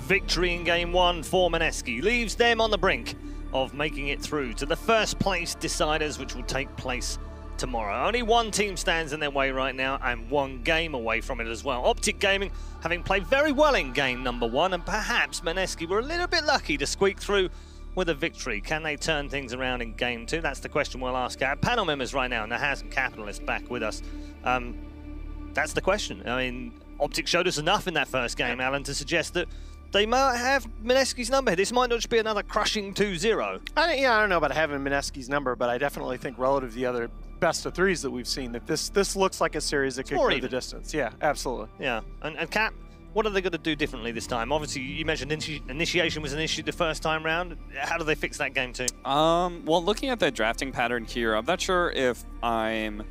victory in game one for Mineski leaves them on the brink of making it through to the first place deciders, which will take place tomorrow. Only one team stands in their way right now and one game away from it as well. OpTic Gaming having played very well in game number one, and perhaps Mineski were a little bit lucky to squeak through with a victory. Can they turn things around in game two? That's the question we'll ask our panel members right now. Nahaz and Capitalist back with us. That's the question. I mean, OpTic showed us enough in that first game, Alan, to suggest that they might have Mineski's number. This might not just be another crushing 2-0. I don't know about having Mineski's number, but I definitely think relative to the other best of threes that we've seen, that this looks like a series that could go the distance. Yeah, absolutely. Yeah, and Cap, what are they going to do differently this time? Obviously, you mentioned initiation was an issue the first time round. How do they fix that game too? Well, looking at the drafting pattern here, I'm not sure if I'm...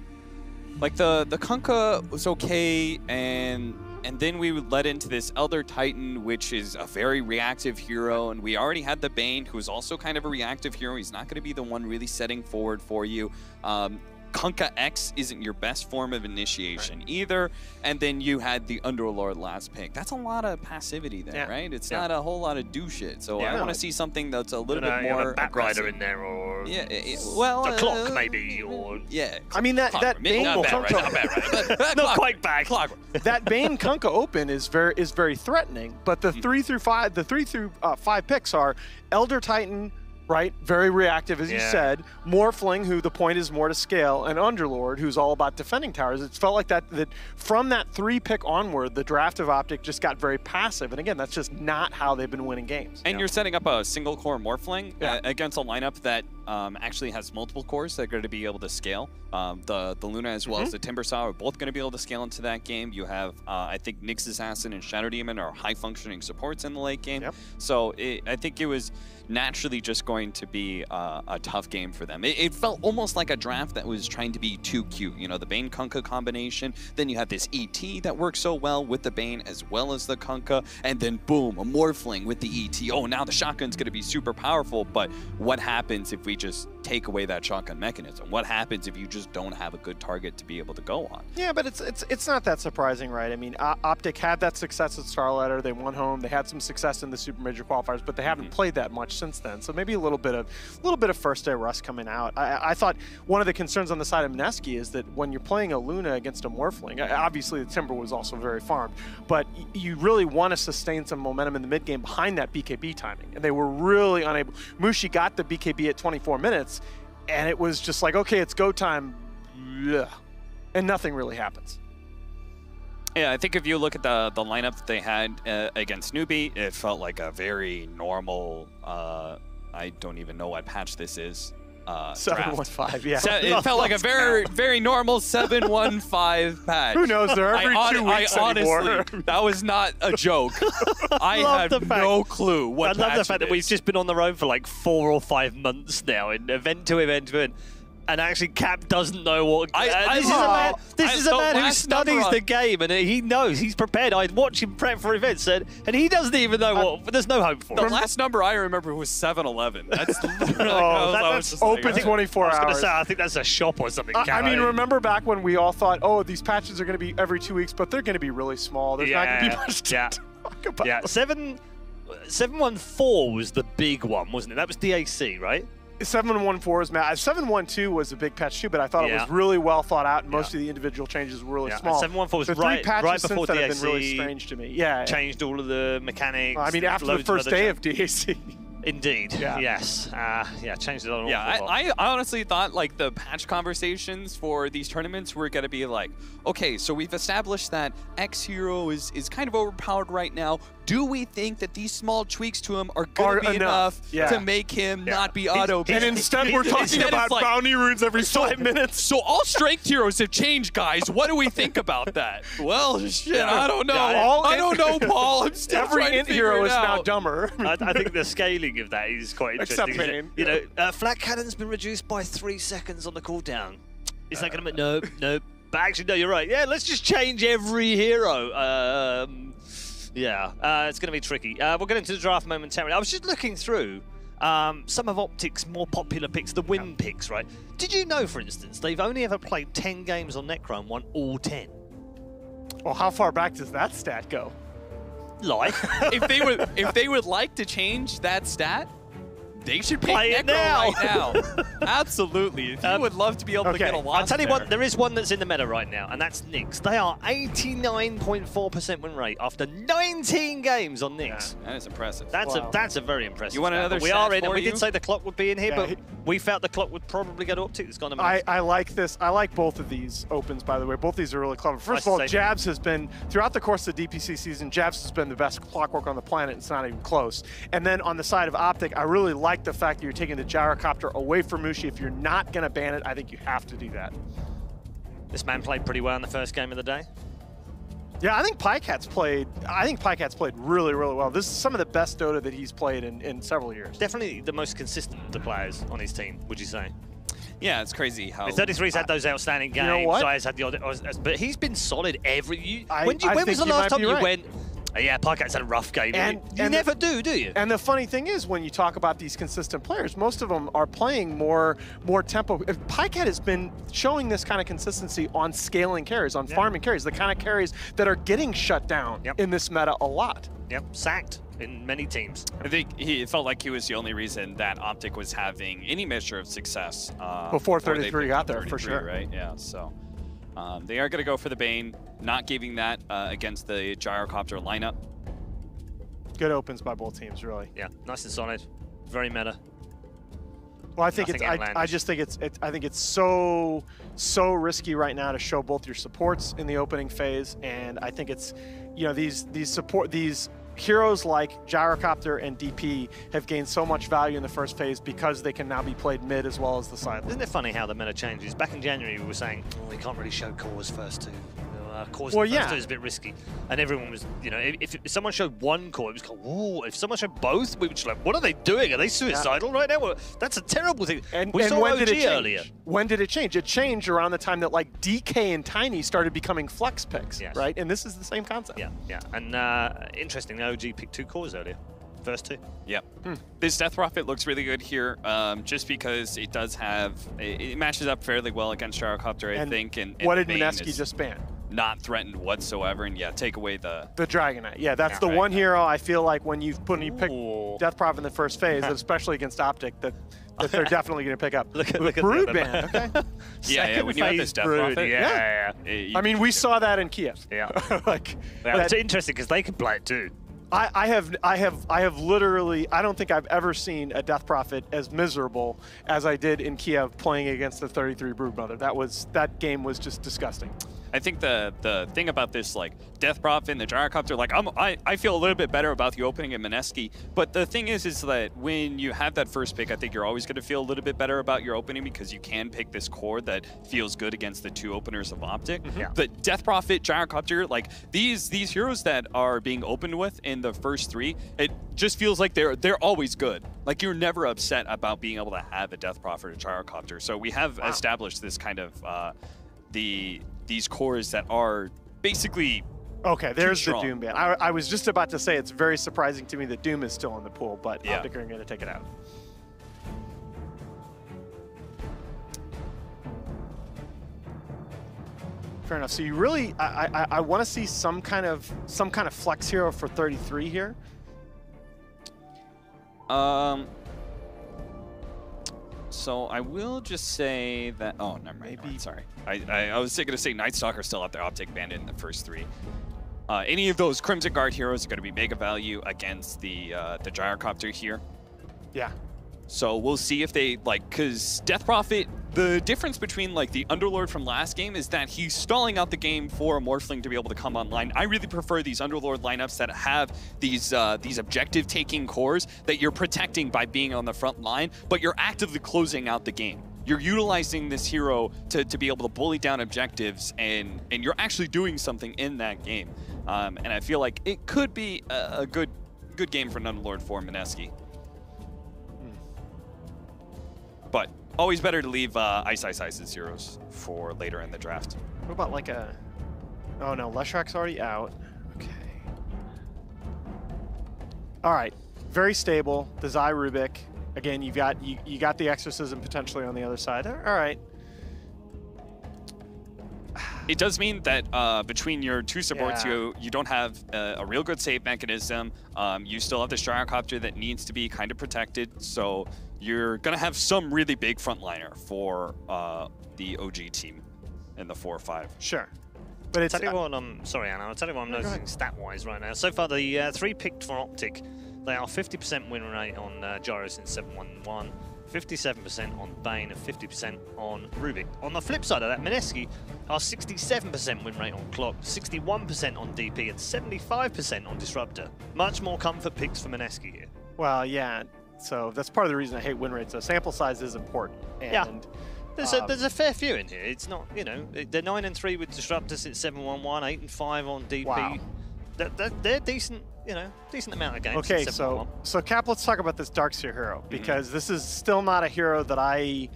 Like, the Kunkka was okay, and then we led into this Elder Titan, which is a very reactive hero, and we already had the Bane, who's also kind of a reactive hero. He's not going to be the one really setting forward for you. Kunkka X isn't your best form of initiation either, and then you had the Underlord last pick. That's a lot of passivity there, right? It's not a whole lot of do shit. So I want to see something that's a little bit more a Batrider in there, or well, a clock maybe, or I mean that Bane Kunkka, not quite back. That Bane Kunkka open is very threatening, but the 3 through 5 picks are Elder Titan, right? Very reactive, as you said. Morphling, who the point is more to scale, and Underlord, who's all about defending towers. It felt like that from that 3-pick onward, the draft of OpTic just got very passive. And again, that's just not how they've been winning games. And you're setting up a single core Morphling against a lineup that actually has multiple cores that are going to be able to scale. The Luna as well as the Timbersaw are both going to be able to scale into that game. You have, I think, Nyx Assassin and Shadow Demon are high-functioning supports in the late game. So I think it was naturally just going to be a tough game for them. It felt almost like a draft that was trying to be too cute. You know, the Bane Kunkka combination, then you have this ET that works so well with the Bane as well as the Kunkka, and then boom, a Morphling with the ET. Oh, now the shotgun's going to be super powerful, but what happens if we just take away that shotgun mechanism? What happens if you just don't have a good target to be able to go on? Yeah, but it's not that surprising, right? I mean, OpTic had that success at Starladder. They won home. They had some success in the Super Major qualifiers, but they haven't played that much since then. So maybe a little bit of first day rust coming out. I thought one of the concerns on the side of Mineski is that when you're playing a Luna against a Morphling, obviously the Timber was also very farmed, but you really want to sustain some momentum in the mid game behind that BKB timing, and they were really unable. Mushi got the BKB at 24 minutes, and it was just like, okay, it's go time, and nothing really happens. Yeah, I think if you look at the lineup that they had against Newbie, it felt like a very normal, I don't even know what patch this is. 715, yeah. It felt like a very normal 715 patch. Who knows? They're every 2 weeks anymore. Honestly, that was not a joke. I have no clue what I love the fact that we've just been on the road for like 4 or 5 months now, in event to event to event. And actually, Cap doesn't know what. This is a man who studies the game, and he knows. He's prepared. I'd watch him prep for events, and he doesn't even know what. There's no hope for. The last number I remember was 711. That's that's open 24 hours. I was going to say, I think that's a shop or something. I mean, remember back when we all thought, oh, these patches are going to be every 2 weeks, but they're going to be really small. There's not going to be much to talk about. Yeah, 714 was the big one, wasn't it? That was DAC, right? 714 is mad. 712 was a big patch too, but I thought it was really well thought out, and most of the individual changes were really small. 714 was the right since before then DAC. Have been really strange to me. Yeah, changed all of the mechanics. I mean, after the first day of DAC. Indeed. Yeah. Yes. Changed it on. I honestly thought like the patch conversations for these tournaments were going to be like, okay, so we've established that X hero is kind of overpowered right now. Do we think that these small tweaks to him are going to be enough to make him not be auto? And instead, we're talking about bounty runes every 5 minutes. So all strength heroes have changed, guys. What do we think about that? Well, shit, I don't know. I don't know, Paul. I'm still every int hero is now dumber. I think the scaling of that is quite interesting. Except Bane. You know, flat cannon's been reduced by 3 seconds on the cooldown. Is that going to make nope? But actually, no, you're right. Yeah, let's just change every hero. It's going to be tricky. We'll get into the draft momentarily. I was just looking through some of OpTic's more popular picks, the win picks, right? Did you know, for instance, they've only ever played 10 games on Necro and won all 10? Well, how far back does that stat go? Like, if they would like to change that stat, they should pick Play it Necro now. right now. Absolutely. If you would love to be able to get a loss I'll tell you there. what, there is one that's in the meta right now, and that's Nyx. They are 89.4% win rate after 19 games on Nyx. That is impressive. That's a very impressive. You want stat. another But we stat are in, and for we you? did say the clock would be in here, Yeah, but we felt the clock would probably go to OpTic. It's gone to Mineski. I like this. I like both of these opens, by the way. Both these are really clever. First of all, Nice to say. Jabs has been, throughout the course of the DPC season, Jabs has been the best clockwork on the planet. It's not even close. And then on the side of OpTic, I really like the fact that you're taking the gyrocopter away from Mushi. If you're not going to ban it, I think you have to do that. This man played pretty well in the first game of the day. Yeah, I think Pycat's played really, really well. This is some of the best Dota that he's played in several years. Definitely the most consistent of the players on his team, would you say? Yeah, it's crazy how... 33's had those outstanding games. You know what? Zay's had the odd, but he's been solid every... when I was think the you last might time be you right. went, oh, yeah, Pycat's had a rough game. You never do you? And the funny thing is, when you talk about these consistent players, most of them are playing more tempo. Pycat has been showing this kind of consistency on scaling carries, on farming carries, the kind of carries that are getting shut down in this meta a lot. Yep, sacked in many teams. I think it felt like he was the only reason that OpTic was having any measure of success. Before they 33 picked got up there, for 33, sure. Right, yeah, so... they are going to go for the Bane, not giving that against the gyrocopter lineup. Good opens by both teams, really. Yeah, nice and solid. Very meta. Well, I think Nothing I outlandish. just think I think it's so risky right now to show both your supports in the opening phase, and I think it's, you know, these heroes like Gyrocopter and DP have gained so much value in the first phase because they can now be played mid as well as the side. Isn't it funny how the meta changes? Back in January, we were saying, oh, we can't really show cores first two. Cores Well, first yeah. two is a bit risky. And everyone was, you know, if someone showed one core, it was like, whoa. If someone showed both, we were just like, what are they doing? Are they suicidal right now? Well, that's a terrible thing. And we saw when OG did it change? earlier. When did it change? It changed around the time that like DK and Tiny started becoming flex picks, Yes. right? And this is the same concept. Yeah, yeah. And interesting, OG picked 2 cores earlier. First 2. Yep. This Death Prophet looks really good here, just because it does have... It matches up fairly well against Gyrocopter, I think. And what did Bane Mineski is just ban? not threatened whatsoever, and yeah, take away the... The Dragonite. Yeah, that's the right. one hero I feel like when you pick Ooh. Death Prophet in the first phase, especially against OpTic, that they're definitely going to pick up. Look at Brood the ban, okay? Yeah, when you have this Death Brood, Prophet... yeah. I mean, we saw that in Kiev. Yeah. like, Yeah, that- it's interesting because they can play it too. I have literally, I don't think I've ever seen a Death Prophet as miserable as I did in Kiev playing against the 33 Broodmother. That game was just disgusting. I think the thing about this, like, Death Prophet and the Gyrocopter, like, I feel a little bit better about the opening in Mineski, but the thing is that when you have that first pick, I think you're always going to feel a little bit better about your opening because you can pick this core that feels good against the 2 openers of OpTic. Yeah. But Death Prophet, Gyrocopter, like, these heroes that are being opened with in the first 3, it just feels like they're always good. Like, you're never upset about being able to have a Death Prophet or Gyrocopter. So we have established this kind of, these cores that are basically Okay, there's the strong. Doom ban. I was just about to say it's very surprising to me that Doom is still in the pool, but Yeah. OpTic are going to take it out. Fair enough. So you really, I want to see some kind of flex hero for 33 here. So I will just say that. Oh, never mind. Maybe- Sorry. I was going to say Night Stalker still out there. OpTic banned it in the first 3. Any of those Crimson Guard heroes are going to be mega value against the Gyrocopter here. Yeah. So we'll see if they, like, because Death Prophet, the difference between, like, the Underlord from last game is that he's stalling out the game for a Morphling to be able to come online. I really prefer these Underlord lineups that have these objective-taking cores that you're protecting by being on the front line, but you're actively closing out the game. You're utilizing this hero to be able to bully down objectives, and you're actually doing something in that game. And I feel like it could be a good game for an Underlord for Mineski. But always better to leave Ice's heroes for later in the draft. What about like a... Oh no, Leshrak's already out. Okay. All right, very stable. The Zai Rubik. Again, you got the Exorcism potentially on the other side. All right. it does mean that between your two supports, Yeah. you don't have a real good save mechanism. You still have the gyrocopter that needs to be kind of protected. So you're going to have some really big frontliner for the OG team in the 4-5. Sure. But it's... Tell you what, sorry, Anna, I'll tell you what I'm noticing stat-wise right now. So far, the 3 picked for OpTic, they are 50% win rate on Gyros in 7-1-1, 57% on Bane, and 50% on Rubik. On the flip side of that, Mineski are 67% win rate on Clock, 61% on DP, and 75% on Disruptor. Much more comfort picks for Mineski here. Well, yeah. So that's part of the reason I hate win rates. So sample size is important. And, Yeah. There's a fair few in here. It's not, you know, they're 9-3 with Disruptors at 7-1-1, 8-5 on DP. Wow. They're decent, you know, decent amount of games. Okay, at so 7-1-1. Cap, let's talk about this Darkseer hero, because this is still not a hero that I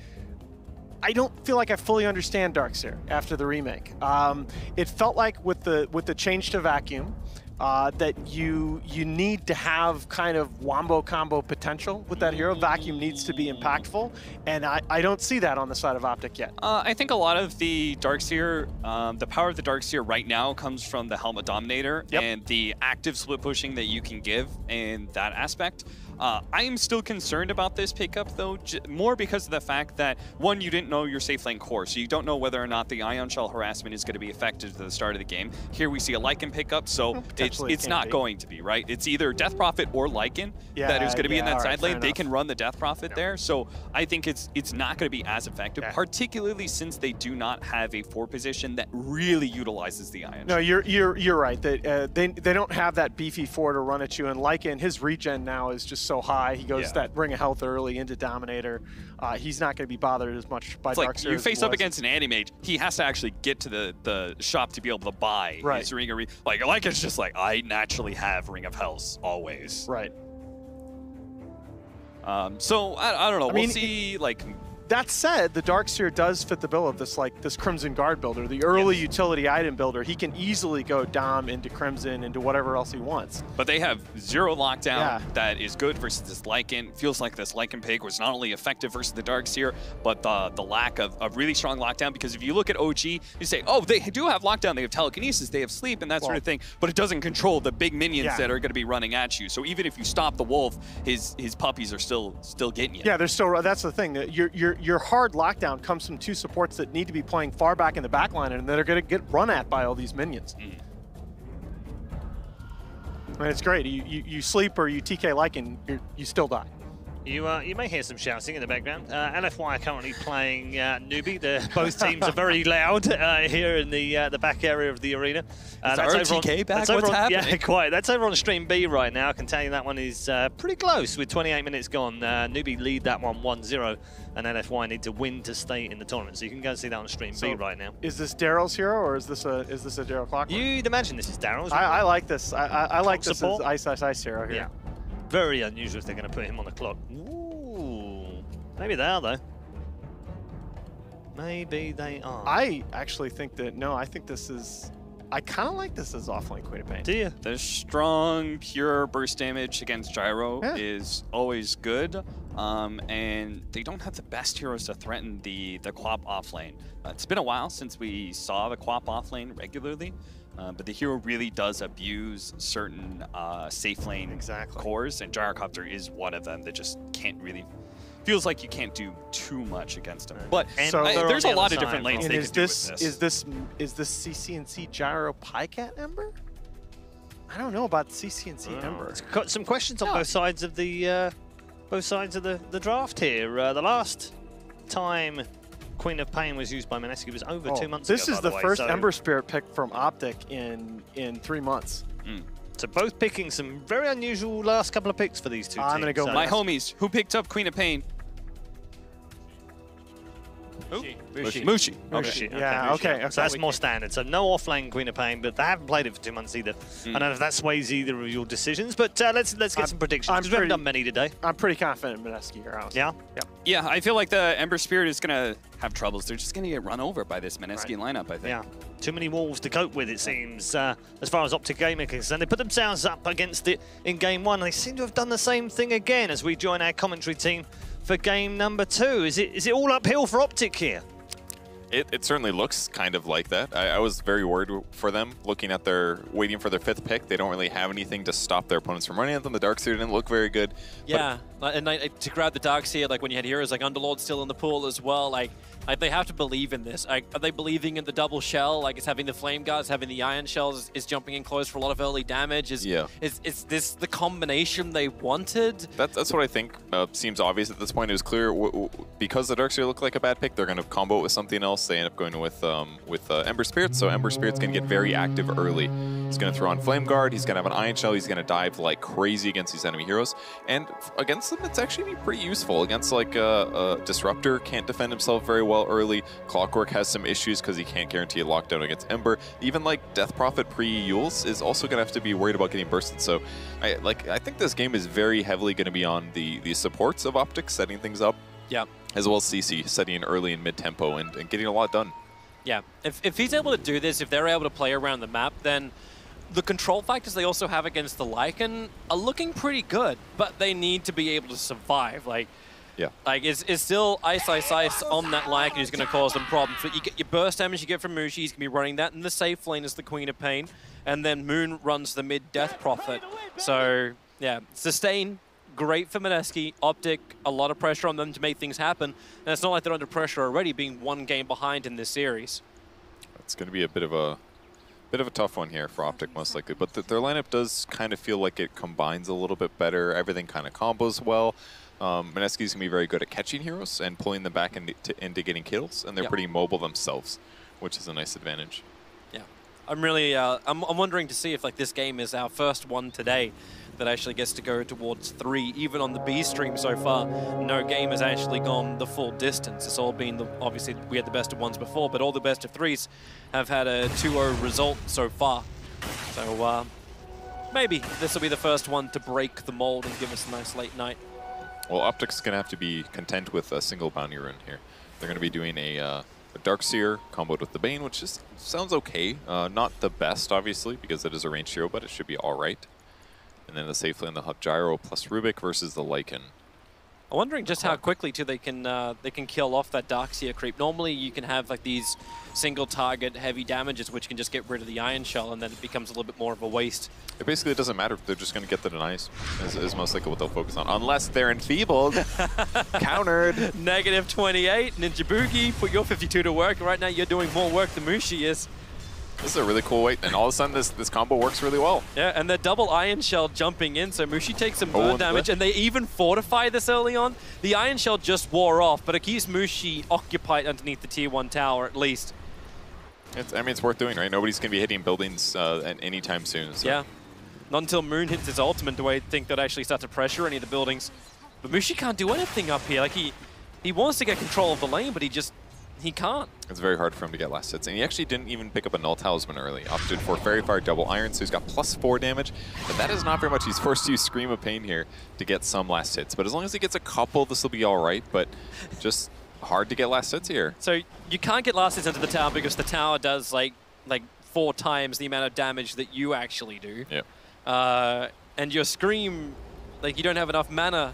don't feel like I fully understand Darkseer after the remake. It felt like with the change to Vacuum, that you need to have kind of wombo combo potential with that hero. Vacuum needs to be impactful, and I don't see that on the side of OpTic yet. I think a lot of the Darkseer, the power of the Darkseer right now comes from the Helmet Dominator and the active split pushing that you can give in that aspect. I am still concerned about this pickup, though, more because of the fact that, one, you didn't know your safe lane core, so you don't know whether or not the Ion Shell harassment is going to be effective to the start of the game. Here we see a Lycan pickup, so it's not going to be, right? It's either Death Prophet or Lycan that is going to be in that side lane. They can run the Death Prophet there, so I think it's not going to be as effective, particularly since they do not have a 4 position that really utilizes the Ion No, Shell. you're right. They don't have that beefy 4 to run at you, and Lycan, his regen now is just so high. He goes that Ring of Health early into Dominator. He's not going to be bothered as much by Darkseer. Like you face up against an Animage, he has to actually get to the shop to be able to buy his Ring of like it's just like, I naturally have Ring of Health always. Right. So I don't know. We'll see. Like, that said, the Darkseer does fit the bill of this Crimson Guard builder, the early utility item builder. He can easily go Dom into Crimson, into whatever else he wants. But they have 0 lockdown that is good versus this Lycan. Feels like this Lycan pick was not only effective versus the Darkseer, but the lack of really strong lockdown. Because if you look at OG, you say, oh, they do have lockdown, they have telekinesis, they have sleep, and that sort of thing. But it doesn't control the big minions that are going to be running at you. So even if you stop the wolf, his puppies are still getting you. Yeah, they're still. That's the thing. That your hard lockdown comes from 2 supports that need to be playing far back in the backline, and that are going to get run at by all these minions. I mean, it's great. You sleep or you TK Lycan, you still die. You may hear some shouting in the background. LFY are currently playing Newbie. Both teams are very loud here in the back area of the arena. Is RTK back? What's happening? Yeah, quite. That's over on Stream B right now. I can tell you that one is pretty close with 28 minutes gone. Newbie lead that one 1-0, and LFY need to win to stay in the tournament. So you can go and see that on Stream B right now. Is this Daryl's hero, or is this a Daryl Clockwork? You'd imagine this is Daryl's. I like this. I like this as Ice hero here. Yeah. Very unusual if they're going to put him on the clock. Ooh. Maybe they are, though. Maybe they are. I actually think that, no, I think this is... I kind of like this as offlane Queen of Pain. Do you? The strong, pure burst damage against Gyro is always good. And they don't have the best heroes to threaten the Quap offlane. It's been a while since we saw the Quap offlane regularly. But the hero really does abuse certain safe lane cores, and Gyrocopter is one of them that just can't really... Feels like you can't do too much against him. But there's a lot of different lanes they can do with this. Is this CCNC Gyro Pycat Ember? I don't know about CCNC Ember. It's got some questions on both sides of the draft here. The last time Queen of Pain was used by Mineski was over 2 months ago. This is the first Ember Spirit pick from OpTic in 3 months. So both picking some very unusual last couple of picks for these two teams. I'm going to go my homies. Who picked up Queen of Pain? Mushi. Okay. Yeah, okay. So that's more standard. So no offlane Queen of Pain, but they haven't played it for 2 months either. I don't know if that sways either of your decisions, but let's get some predictions, because we haven't done many today. I'm pretty confident in Mineski here, honestly. Yeah, I feel like the Ember Spirit is going to have troubles. They're just going to get run over by this Mineski lineup, I think. Yeah, too many wolves to cope with, it seems, as far as OpTic Gaming is concerned. They put themselves up against it in Game 1, and they seem to have done the same thing again as we join our commentary team for Game number 2. Is it all uphill for OpTic here? It certainly looks kind of like that. I was very worried for them, looking at waiting for their 5th pick. They don't really have anything to stop their opponents from running at them. The Darkseer didn't look very good. Yeah, and to grab the Darkseer, like when you had heroes like Underlord still in the pool as well, like they have to believe in this. Are they believing in the double shell? Like, it's having the flame guards, having the iron shells, is jumping in close for a lot of early damage. Is this the combination they wanted? That's what I think seems obvious at this point. It was clear because the Darkseer looked like a bad pick, they're going to combo it with something else. They end up going with Ember Spirit, so Ember Spirit's going to get very active early. He's going to throw on Flame Guard, he's going to have an Iron Shell, he's going to dive like crazy against these enemy heroes. And against them, it's actually pretty useful. Against like a Disruptor, can't defend himself very well early. Clockwork has some issues because he can't guarantee a lockdown against Ember. Even like Death Prophet pre-Yules is also going to have to be worried about getting bursted. So I think this game is very heavily going to be on the supports of OpTic setting things up. Yeah. As well as CC setting in early and mid-tempo and getting a lot done. Yeah. If he's able to do this, if they're able to play around the map, then the control factors they also have against the Lycan are looking pretty good, but they need to be able to survive. Like, yeah. Like, it's still ice on that Lycan who's going to cause them problems. But you get your burst damage you get from Mushi, he's going to be running that in the safe lane as the Queen of Pain. And then Moon runs the mid Death Prophet. So, yeah, sustain, great for Mineski. OpTic, a lot of pressure on them to make things happen. And it's not like they're under pressure already, being 1 game behind in this series. It's going to be a bit of a tough one here for OpTic, most likely. But their lineup does kind of feel like it combines a little bit better. Everything kind of combos well. Mineski's going to be very good at catching heroes and pulling them back into getting kills, and they're pretty mobile themselves, which is a nice advantage. Yeah, I'm really I'm wondering to see if like this game is our first one today that actually gets to go towards 3. Even on the B stream so far, no game has actually gone the full distance. It's all been obviously we had the best of 1s before, but all the best of 3s have had a 2-0 result so far. So maybe this will be the first one to break the mold and give us a nice late night. Well, OpTic's going to have to be content with a single bounty rune here. They're going to be doing a Darkseer comboed with the Bane, which just sounds okay. Not the best, obviously, because it is a ranged hero, but it should be all right. And then the safe lane, the Hut Gyro plus Rubik versus the Lycan. I'm wondering just how quickly too they can kill off that Darkseer creep. Normally you can have like these single target heavy damages which can just get rid of the Iron Shell, and then it becomes a little bit more of a waste. It basically doesn't matter. They're just going to get the denies is most likely what they'll focus on. Unless they're enfeebled. Countered. -28. Ninja Boogie, put your 52 to work. Right now you're doing more work than Mushi is. This is a really cool way, and all of a sudden this combo works really well. Yeah, and the double Iron Shell jumping in, so Mushi takes some burn damage, and they even fortify this early on. The Iron Shell just wore off, but it keeps Mushi occupied underneath the tier 1 tower at least. I mean, it's worth doing, right? Nobody's going to be hitting buildings anytime soon. So. Yeah. Not until Moon hits his ultimate do I think they'd actually start to pressure any of the buildings. But Mushi can't do anything up here. Like, he wants to get control of the lane, but he can't. It's very hard for him to get last hits. And he actually didn't even pick up a Null Talisman early. Opted for Fairy Fire double Iron, so he's got +4 damage. But that is not very much. He's forced to use Scream of Pain here to get some last hits. But as long as he gets a couple, this will be all right. But just hard to get last hits here. So you can't get last hits into the tower because the tower does like 4 times the amount of damage that you actually do. Yeah. And your Scream, like, you don't have enough mana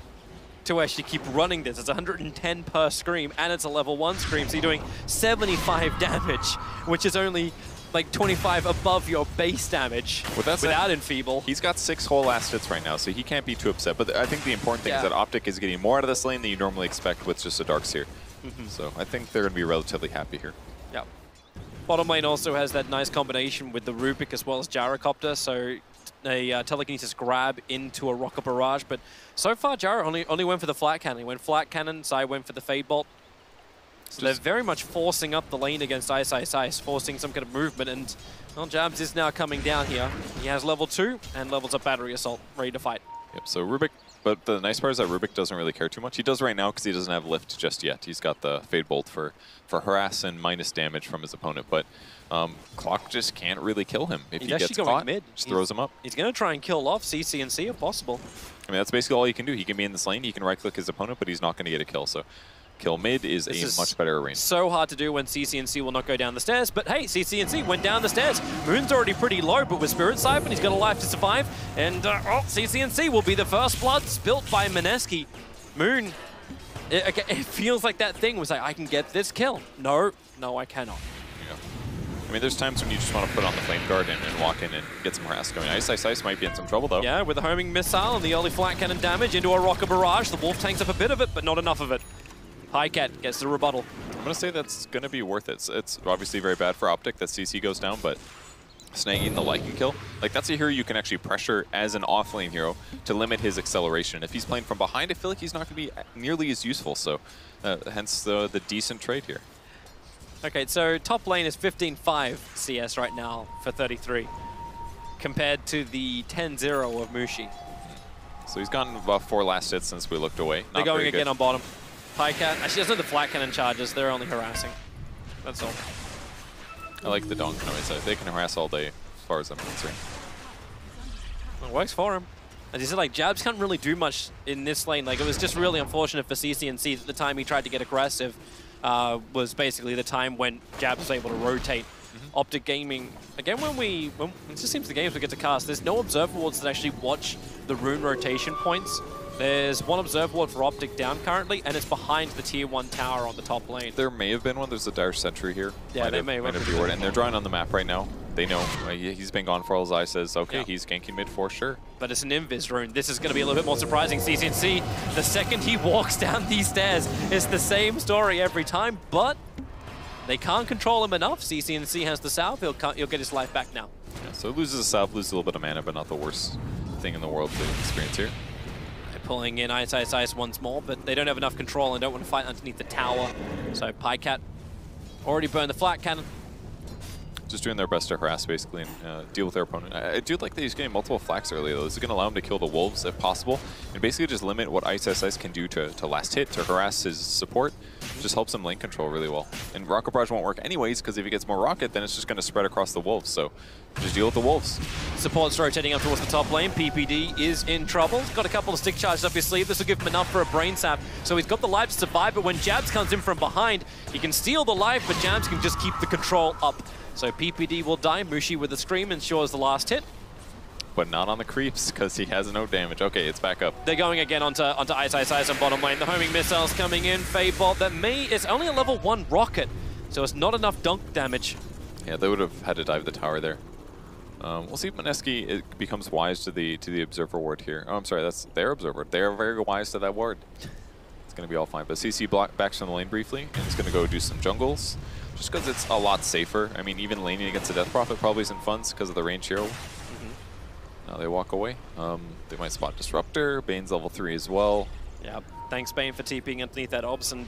to actually keep running this. It's 110 per Scream, and it's a level 1 Scream, so you're doing 75 damage, which is only like 25 above your base damage without Enfeeble. He's got 6 whole last hits right now, so he can't be too upset. But I think the important thing is that OpTic is getting more out of this lane than you normally expect with just a Darkseer. So I think they're going to be relatively happy here. Yeah. Bottom lane also has that nice combination with the Rubik as well as Gyrocopter, so a telekinesis grab into a rocket barrage, but so far Gyro only went for the flat cannon. He went flat cannon, Zai went for the Fade Bolt. So they're very much forcing up the lane against Ice, forcing some kind of movement, and well, Jabs is now coming down here. He has level 2 and levels up Battery Assault, ready to fight. Yep, so Rubik, but the nice part is that Rubik doesn't really care too much. He does right now because he doesn't have lift just yet. He's got the Fade Bolt for harass and minus damage from his opponent, but Clock just can't really kill him. If he gets caught, just throws him up. He's going to try and kill off CC if possible. I mean, that's basically all he can do. He can be in this lane, he can right-click his opponent, but he's not going to get a kill. So kill mid is a much better arrangement. So hard to do when CC will not go down the stairs, but hey, CC went down the stairs. Moon's already pretty low, but with Spirit Siphon, he's got a life to survive, and CC will be the first blood spilt by Mineski. Moon It feels like that thing was like, I can get this kill. No, I cannot. Yeah. I mean, there's times when you just want to put on the flame guard and walk in and get some harass going. Ice might be in some trouble, though. Yeah, with the homing missile and the early flat cannon damage into a rocket barrage, the Wolf tanks up a bit of it, but not enough of it. Highcat gets the rebuttal. I'm going to say that's going to be worth it. It's obviously very bad for OpTic that CC goes down, but snagging the Lycan kill, like that's a hero you can actually pressure as an off-lane hero to limit his acceleration. If he's playing from behind, I feel like he's not going to be nearly as useful, so hence the decent trade here. Okay, so top lane is 15-5 CS right now for 33, compared to the 10-0 of Mushi. So he's gotten about 4 last hits since we looked away. They're going again on bottom. Highcat, actually doesn't have the flat cannon charges, they're only harassing. That's all. I like the donk noise. They can harass all day, as far as I'm concerned. It works for him. As you said, like, Jabs can't really do much in this lane. Like, it was just really unfortunate for CCNC that the time he tried to get aggressive was basically the time when Jabs was able to rotate. OpTic Gaming, again, it just seems the games we get to cast, there's no observer wards that actually watch the rune rotation points. There's one observer ward for OpTic down currently, and it's behind the tier 1 tower on the top lane. There may have been one. There's a Dire Sentry here. Yeah, they may have been. And they're drawing on the map right now. They know he's been gone for all his eyes. Says, okay, yeah, he's ganking mid for sure. But it's an invis rune. This is going to be a little bit more surprising. CCNC, the second he walks down these stairs, it's the same story every time, but they can't control him enough. CCNC has the south. He'll get his life back now. Yeah, so loses the south, loses a little bit of mana, but not the worst thing in the world to experience here. Pulling in Ice once more, but they don't have enough control and don't want to fight underneath the tower. So Highcat already burned the flat cannon. Just doing their best to harass, basically, and deal with their opponent. I do like that he's getting multiple flags early, though. This is going to allow him to kill the wolves, if possible, and basically just limit what Ice can do to last hit, to harass his support. Just helps him lane control really well. And Rocket Barrage won't work anyways, because if he gets more rocket, then it's just going to spread across the wolves. So just deal with the wolves. Support's rotating up towards the top lane. PPD is in trouble. He's got a couple of stick charges up his sleeve. This will give him enough for a brain sap. So he's got the life to survive, but when Jabs comes in from behind, he can steal the life, but Jabs can just keep the control up. So PPD will die. Mushi with a scream ensures the last hit. But not on the creeps, because he has no damage. Okay, it's back up. They're going again onto Ice on bottom lane. The homing missiles coming in. Fadebolt it's only a level 1 rocket, so it's not enough dunk damage. Yeah, they would have had to dive the tower there. We'll see if Mineski becomes wise to the Observer ward here. Oh, I'm sorry, that's their Observer. They are very wise to that ward. It's going to be all fine. But CC backs on the lane briefly, and it's going to go do some jungles, just because it's a lot safer. I mean, even laning against the Death Prophet probably isn't fun because of the range hero. Now they walk away. They might spot Disruptor. Bane's level 3 as well. Yeah, thanks Bane for TPing underneath that Obs, and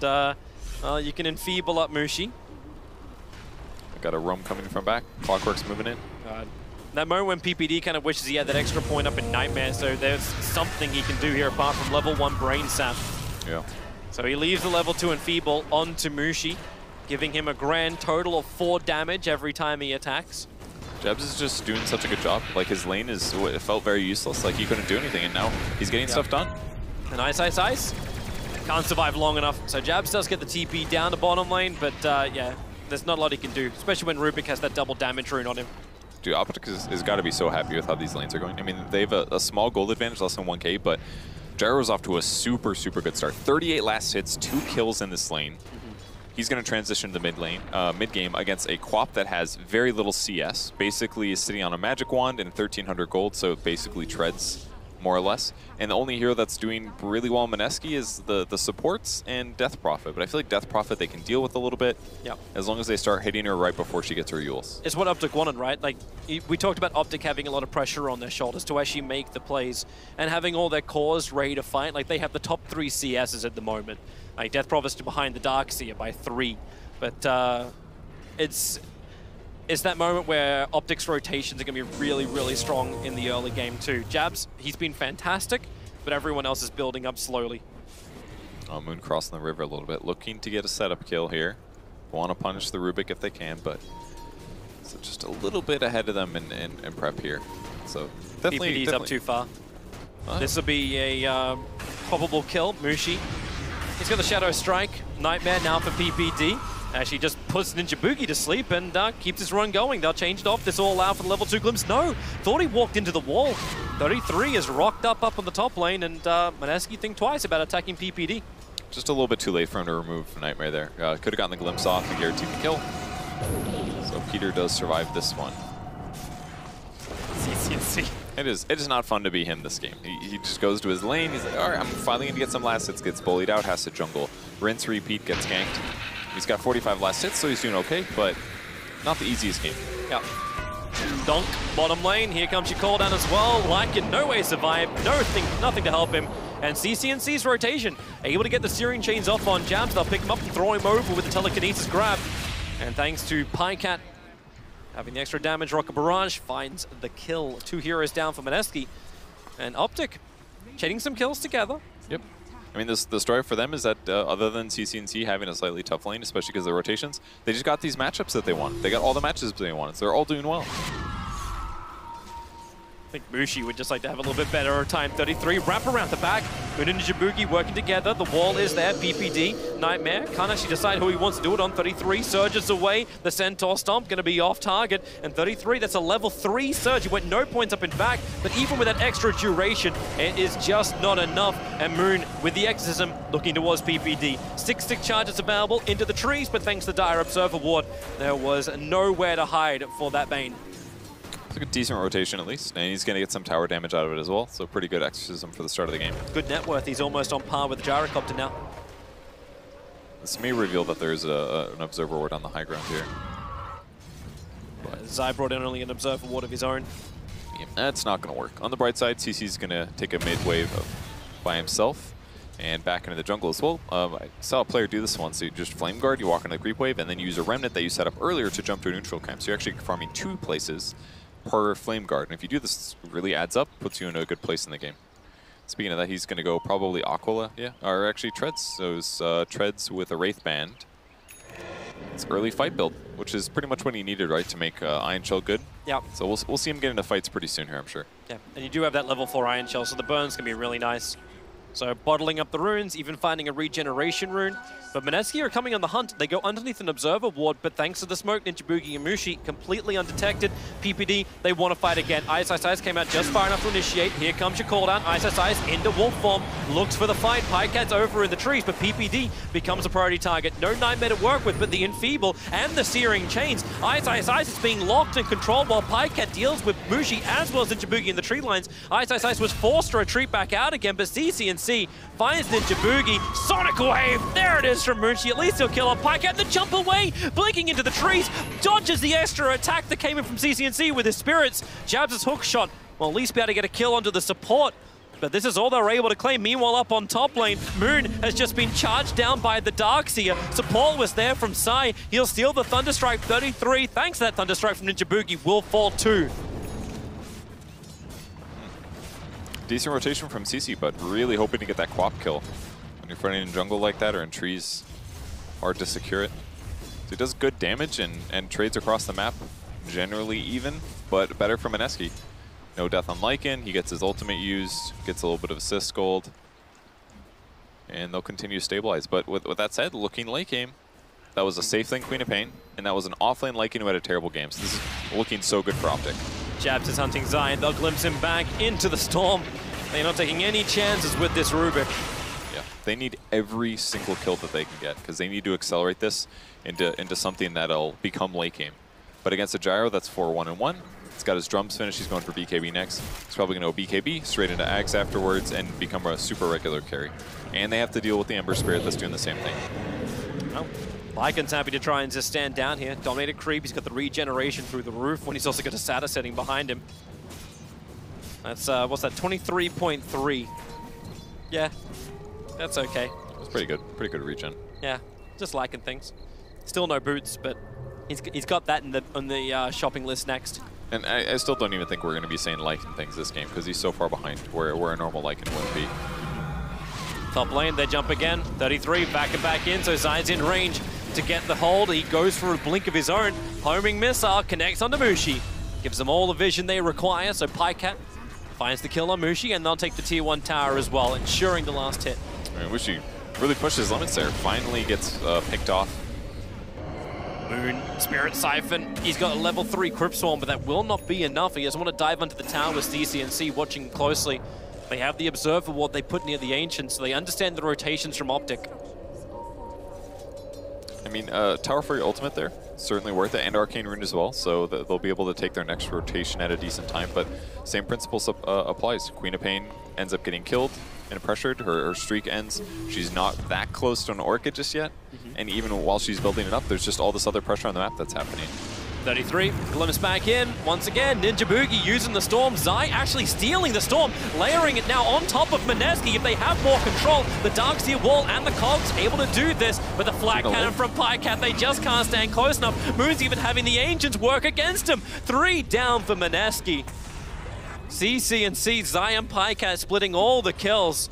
you can enfeeble up Mushi. Got a roam coming from back. Clockwork's moving in. That moment when PPD kind of wishes he had that extra point up in Nightmare, so there's something he can do here apart from level 1 Brain Sap. Yeah. So he leaves the level 2 Enfeeble onto Mushi, giving him a grand total of 4 damage every time he attacks. Jabs is just doing such a good job. Like, his lane it felt very useless. Like, he couldn't do anything, and now he's getting stuff done. And Ice can't survive long enough. So Jabs does get the TP down the bottom lane, but yeah, there's not a lot he can do, especially when Rubik has that double damage rune on him. Dude, OpTic has got to be so happy with how these lanes are going. I mean, they have a small gold advantage, less than 1k, but Gyro's off to a super good start. 38 last hits, 2 kills in this lane. He's going to transition to mid game against a Quap that has very little CS. Basically is sitting on a magic wand and 1,300 gold, so it basically treads more or less. And the only hero that's doing really well in Mineski is the supports and Death Prophet. But I feel like Death Prophet they can deal with a little bit, as long as they start hitting her right before she gets her Euls. It's what OpTic wanted, right? Like, we talked about OpTic having a lot of pressure on their shoulders to actually make the plays and having all their cores ready to fight. Like, they have the top 3 CSs at the moment. Like, Death Prophet's behind the Darkseer by 3. But it's that moment where OpTic's rotations are going to be really strong in the early game too. Jabs, he's been fantastic, but everyone else is building up slowly. Moon crossing the river a little bit, looking to get a setup kill here. Want to punish the Rubik if they can, but so just a little bit ahead of them in prep here. So PPD's up too far. This will be a probable kill. Mushi. He's got the Shadow Strike. Nightmare now for PPD. Actually just puts Ninja Boogie to sleep and keeps his run going. They'll change it off. This will allow for the level 2 glimpse. No! Thought he walked into the wall. 33 is rocked up on the top lane, and Mineski think twice about attacking PPD. just a little bit too late for him to remove Nightmare there. Could have gotten the glimpse off and guaranteed the kill. So Peter does survive this one. CCNC. It is not fun to be him this game. He just goes to his lane. He's like, all right, I'm finally going to get some last hits. Gets bullied out, has to jungle. Rinse, repeat, gets ganked. He's got 45 last hits, so he's doing okay, but not the easiest game. Yep. Donk, bottom lane. Here comes your call down as well. Lycan, no way survive. Nothing to help him. And CCNC's rotation, able to get the steering chains off on Jabs. They'll pick him up and throw him over with the telekinesis grab. And thanks to Pycat having the extra damage, Rocket Barrage finds the kill. 2 heroes down for Mineski. And OpTic, chaining some kills together. Yep. I mean, the story for them is that other than CCNC having a slightly tough lane, especially because of the rotations, they just got these matchups that they want. They got all the matches they wanted, so they're all doing well. I think Mushi would just like to have a little bit better time. 33, wrap around the back. Moon and Jabugi working together. The wall is there. PPD, Nightmare. Can't actually decide who he wants to do it on. 33 surges away. The Centaur Stomp going to be off target. And 33, that's a level 3 surge. He went no points up in back. But even with that extra duration, it is just not enough. And Moon, with the Exorcism, looking towards PPD. 6 stick charges available into the trees. But thanks to the Dire Observer Ward, there was nowhere to hide for that Bane. It's a decent rotation at least, and he's going to get some tower damage out of it as well, so pretty good exorcism for the start of the game. Good net worth. He's almost on par with the Gyrocopter now. This may reveal that there's an Observer Ward on the high ground here. Zai brought in only an Observer Ward of his own. Yeah, that's not going to work. On the bright side, CC's going to take a mid-wave by himself and back into the jungle as well. I saw a player do this once. So you just Flame Guard, you walk into the creep wave, and then you use a Remnant that you set up earlier to jump to a neutral camp. So you're actually farming 2 places per Flame Guard. And if you do this, it really adds up, puts you in a good place in the game. Speaking of that, he's going to go probably Aquila, yeah, or actually Treads. So it's Treads with a Wraith Band. It's early fight build, which is pretty much what he needed, right, to make Iron Shell good. Yeah. So we'll see him get into fights pretty soon here, I'm sure. Yeah, and you do have that level 4 Iron Shell, so the burn's going to be really nice. So bottling up the runes, even finding a regeneration rune. But Mineski are coming on the hunt. They go underneath an Observer Ward, but thanks to the smoke, Ninja Boogie and Mushi completely undetected. PPD, they want to fight again. Ice came out just far enough to initiate. Here comes your call down. Ice into wolf form, looks for the fight. Pycat's over in the trees, but PPD becomes a priority target. No Nightmare to work with, but the Enfeeble and the Searing Chains. Ice is being locked and controlled while Pycat deals with Mushi as well as Ninja Boogie in the tree lines. Ice was forced to retreat back out again, but CCNC finds Ninja Boogie. Sonic Wave, there it is from Mushi. At least he'll kill off Pycat. The jump away, blinking into the trees, dodges the extra attack that came in from CCNC with his spirits. Jabs his hook shot. Will at least be able to get a kill onto the support. But this is all they're able to claim. Meanwhile, up on top lane, Moon has just been charged down by the Darkseer. Support was there from Sai. He'll steal the Thunderstrike. 33. Thanks to that Thunderstrike from Ninja Boogie, will fall too. Decent rotation from CC, but really hoping to get that Quap kill. When you're fighting in jungle like that or in trees, hard to secure it. So he does good damage and trades across the map, generally even, but better from Mineski. No death on Lycan, he gets his ultimate used, gets a little bit of assist gold, and they'll continue to stabilize. But with that said, looking late game, that was a safe lane Queen of Pain, and that was an offlane Lycan who had a terrible game. So this is looking so good for OpTic. Jabs is hunting Zion. They'll glimpse him back into the storm. They're not taking any chances with this Rubik. Yeah, they need every single kill that they can get because they need to accelerate this into something that'll become late game. But against a Gyro, that's 4-1-1. He's got his drums finished. He's going for BKB next. He's probably going to go BKB straight into Ags afterwards and become a super regular carry. And they have to deal with the Ember Spirit that's doing the same thing. Well, Lycan's happy to try and just stand down here. Dominated creep. He's got the regeneration through the roof when he's also got a Sata setting behind him. That's, what's that, 23.3. Yeah, that's okay. That's pretty good. Pretty good regen. Yeah, just Lycan things. Still no boots, but he's got that on the shopping list next. And I still don't even think we're going to be saying Lycan things this game because he's so far behind where a normal Lycan wouldn't be. Top lane, they jump again. 33, back and back in, so Zion's in range to get the hold. He goes for a blink of his own. Homing missile connects onto Mushi. Gives them all the vision they require, so Pycat finds the kill on Mushi, and they'll take the tier 1 tower as well, ensuring the last hit. I mean, Mushi really pushed his limits there. Finally gets picked off. Moon, Spirit Siphon. He's got a level 3 Crypt Swarm, but that will not be enough. He doesn't want to dive onto the tower with CCNC watching closely. They have the Observer Ward they put near the Ancient, so they understand the rotations from OpTic. mean, Tower for your ultimate there, certainly worth it, and Arcane Rune as well, so they'll be able to take their next rotation at a decent time, but same principles applies. Queen of Pain ends up getting killed and pressured, her streak ends. She's not that close to an Orchid just yet, and even while she's building it up, there's just all this other pressure on the map that's happening. 33, glimpse back in. Once again, Ninja Boogie using the Storm. Zai actually stealing the Storm, layering it now on top of Mineski. If they have more control, the Darkseer Wall and the Cogs able to do this. But the Flat Cannon from Pycat, they just can't stand close enough. Moon's even having the Ancients work against him. 3 down for Mineski. CC and C, Zai and Pycat splitting all the kills.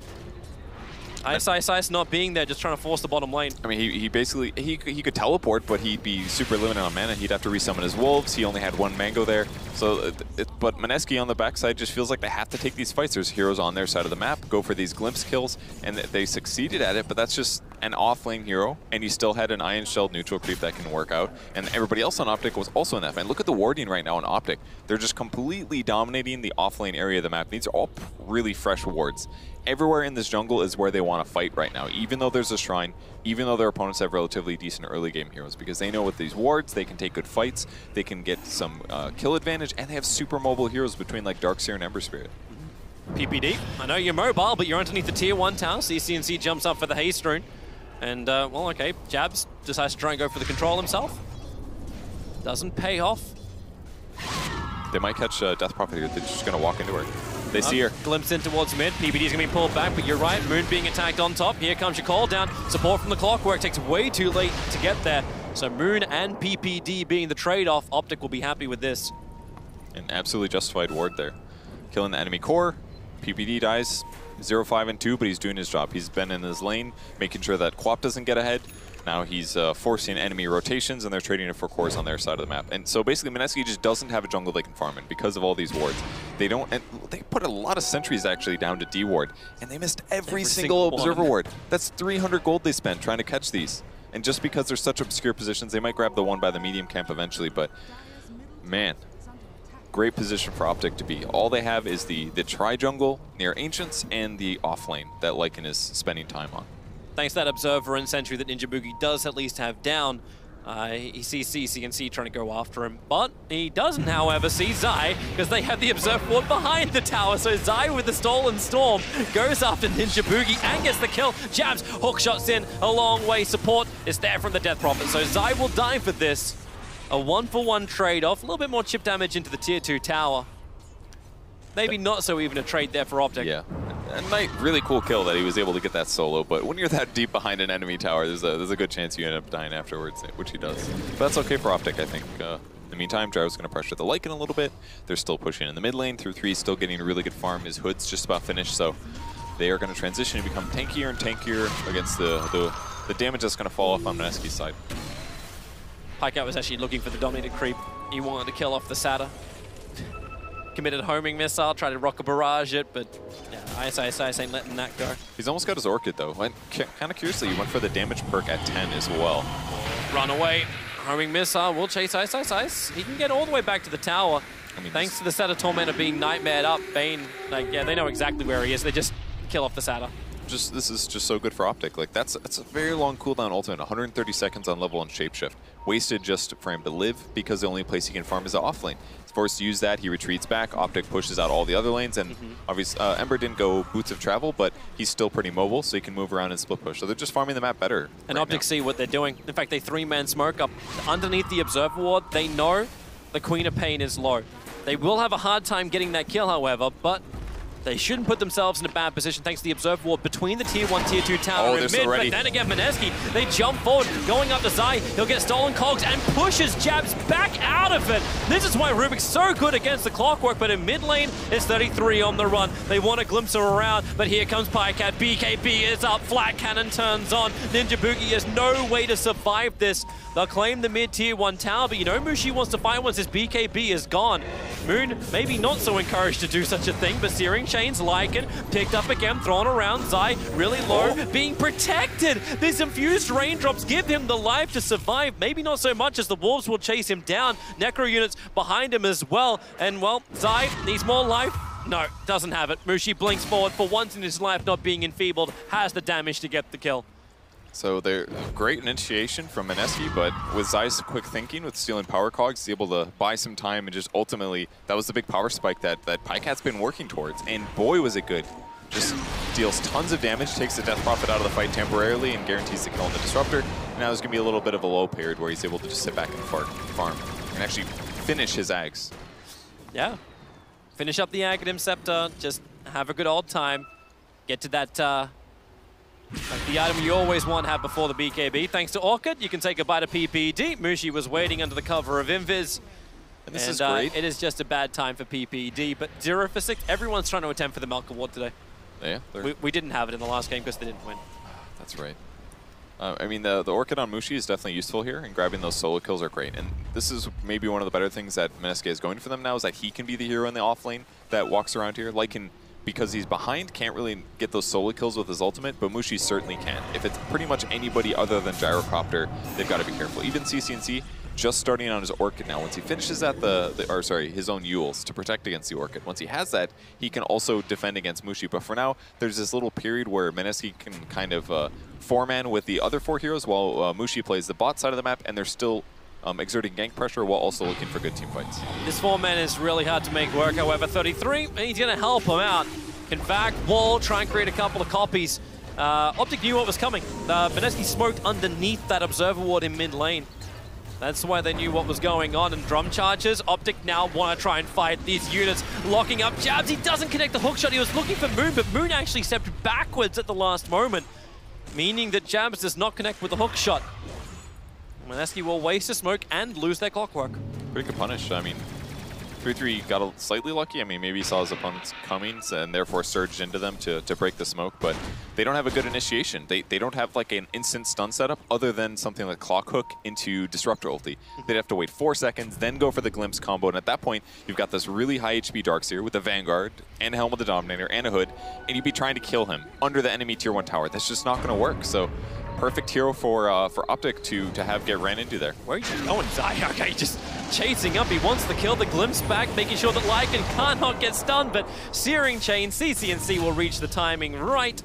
ISIS not being there, just trying to force the bottom lane. I mean, he basically, he could teleport, but he'd be super limited on mana. He'd have to resummon his wolves. He only had 1 mango there. So, but Mineski on the backside just feels like they have to take these fights. There's heroes on their side of the map, go for these glimpse kills, and they succeeded at it, but that's just an off-lane hero, and he still had an Iron Shell neutral creep that can work out, and everybody else on OpTic was also in that. And look at the warding right now on OpTic. They're just completely dominating the off-lane area of the map. These are all really fresh wards. Everywhere in this jungle is where they want to fight right now, even though there's a shrine, even though their opponents have relatively decent early game heroes, because they know with these wards, they can take good fights, they can get some kill advantage, and they have super mobile heroes between like Darkseer and Ember Spirit. PPD, I know you're mobile, but you're underneath the tier 1 tower. CCNC jumps up for the haste rune. And, well, okay, Jabs decides to try and go for the control himself. Doesn't pay off. They might catch Death Prophet here. They're just going to walk into her. They see her. Glimpse in towards mid. PPD's going to be pulled back, but you're right. Moon being attacked on top. Here comes your call down. Support from the Clockwork takes way too late to get there. So Moon and PPD being the trade-off. OpTic will be happy with this. An absolutely justified ward there. Killing the enemy core. PPD dies 0-5 and 2, but he's doing his job. He's been in his lane, making sure that Quap doesn't get ahead. Now he's forcing enemy rotations, and they're trading it for cores on their side of the map. And so basically, Mineski just doesn't have a jungle they can farm in because of all these wards. They don't. And they put a lot of sentries actually down to D ward, and they missed every single observer ward. That's 300 gold they spent trying to catch these. And just because they're such obscure positions, they might grab the one by the medium camp eventually. But man, great position for OpTic to be. All they have is the tri-jungle near Ancients and the off lane that Lycan is spending time on. Thanks to that Observer and Sentry that Ninja Boogie does at least have down. He sees CCNC trying to go after him, but he doesn't, however, see Zai, because they have the Observer ward behind the tower. So Zai with the Stolen Storm goes after Ninja Boogie and gets the kill. Jabs, hook shots in a long way. Support is there from the Death Prophet. So Zai will die for this. A 1-for-1 trade-off, a little bit more chip damage into the tier 2 tower. Maybe not so even a trade there for OpTic. Yeah, a really cool kill that he was able to get that solo, but when you're that deep behind an enemy tower, there's a good chance you end up dying afterwards, which he does. But that's okay for OpTic, I think. In the meantime, Gyro's going to pressure the Lycan a little bit. They're still pushing in the mid lane. Through 3, still getting a really good farm. His Hood's just about finished, so they are going to transition and become tankier and tankier against the damage that's going to fall off on Mineski's side. Pycat was actually looking for the dominated creep. He wanted to kill off the Satyr. Committed homing missile, tried to rocket barrage it, but yeah, ISIS ain't letting that go. He's almost got his Orchid though. Kind of curiously, he went for the damage perk at 10 as well. Run away. Homing missile will chase ISIS. He can get all the way back to the tower. I mean, thanks to the Satyr Tormentor being nightmared up. Bane, like, yeah, they know exactly where he is. They just kill off the Satyr. This is just so good for OpTic. Like that's a very long cooldown ultimate, 130 seconds on level and shapeshift. Wasted just for him to live because the only place he can farm is the off lane. He's forced to use that, he retreats back, OpTic pushes out all the other lanes, and obviously Ember didn't go boots of travel, but he's still pretty mobile, so he can move around and split push. So they're just farming the map better. And OpTic see what they're doing. In fact, they 3-man smoke up underneath the Observer ward. They know the Queen of Pain is low. They will have a hard time getting that kill, however, but they shouldn't put themselves in a bad position thanks to the Observer ward between the tier 1, tier 2 tower and mid. But then again, Mineski, they jump forward, going up to Zai. He'll get stolen cogs and pushes Jabs back out of it. This is why Rubik's so good against the Clockwork, but in mid lane, it's 33 on the run. They want to glimpse her around, but here comes Pycat. BKB is up, Flat Cannon turns on. Ninja Boogie has no way to survive this. They'll claim the mid tier 1 tower, but you know Mushi wants to fight once his BKB is gone. Moon, maybe not so encouraged to do such a thing, but Searing Chains, Lycan, picked up again, thrown around. Zai, really low, being protected. These infused raindrops give him the life to survive. Maybe not so much as the Wolves will chase him down. Necro units behind him as well. And, well, Zai needs more life. No, doesn't have it. Mushi blinks forward for once in his life, not being enfeebled, has the damage to get the kill. So they're great initiation from Mineski, but with Zai's quick thinking, with stealing power cogs, he's able to buy some time and just ultimately, that was the big power spike that Pycat's been working towards. And boy, was it good. Just deals tons of damage, takes the Death Prophet out of the fight temporarily, and guarantees the kill on the Disruptor. And now there's going to be a little bit of a low period where he's able to just sit back and farm and actually finish his Ags. Yeah. Finish up the Aghanim Scepter, just have a good old time. Get to that, like the item you always want to have before the BKB. Thanks to Orchid, you can take a bite of PPD. Mushi was waiting under the cover of Invis. And this is great. It is just a bad time for PPD, but 0 for 6. Everyone's trying to attempt for the Milk Award today. Yeah, we didn't have it in the last game because they didn't win. That's right. I mean, the Orchid on Mushi is definitely useful here, and grabbing those solo kills are great. And this is maybe one of the better things that Mineski is going for them now, is that he can be the hero in the off lane that walks around here. Lycan, because he's behind, can't really get those solo kills with his ultimate, but Mushi certainly can. If it's pretty much anybody other than Gyrocopter, they've got to be careful. Even CCNC, just starting on his Orchid now. Once he finishes at his own Euls to protect against the Orchid. Once he has that, he can also defend against Mushi. But for now, there's this little period where Mineski can kind of four-man with the other 4 heroes while Mushi plays the bot side of the map, and they're still exerting gank pressure while also looking for good team fights. This 4-man is really hard to make work, however. 33, and he's going to help him out. In fact, Wall, try and create a couple of copies. OpTic knew what was coming. Mineski smoked underneath that Observer Ward in mid lane. That's why they knew what was going on. And drum charges, OpTic now want to try and fight these units, locking up jabs. He doesn't connect the hook shot. He was looking for Moon, but Moon actually stepped backwards at the last moment, meaning that Jabs does not connect with the hook shot. Mineski will waste a smoke and lose their clockwork. Pretty good punish. I mean, 3-3 got slightly lucky. I mean, maybe he saw his opponents coming and therefore surged into them to break the smoke, but they don't have a good initiation. They don't have like an instant stun setup other than something like Clock Hook into Disruptor ulti. They'd have to wait 4 seconds, then go for the Glimpse combo, and at that point, you've got this really high HP Darkseer with a Vanguard and a Helm of the Dominator and a Hood, and you'd be trying to kill him under the enemy tier 1 tower. That's just not going to work. So perfect hero for OpTic to have get ran into there. Where are you going, Zai? Okay, just chasing up. He wants to kill the Glimpse back, making sure that Lycan cannot get stunned, but Searing Chain, CCNC will reach the timing right.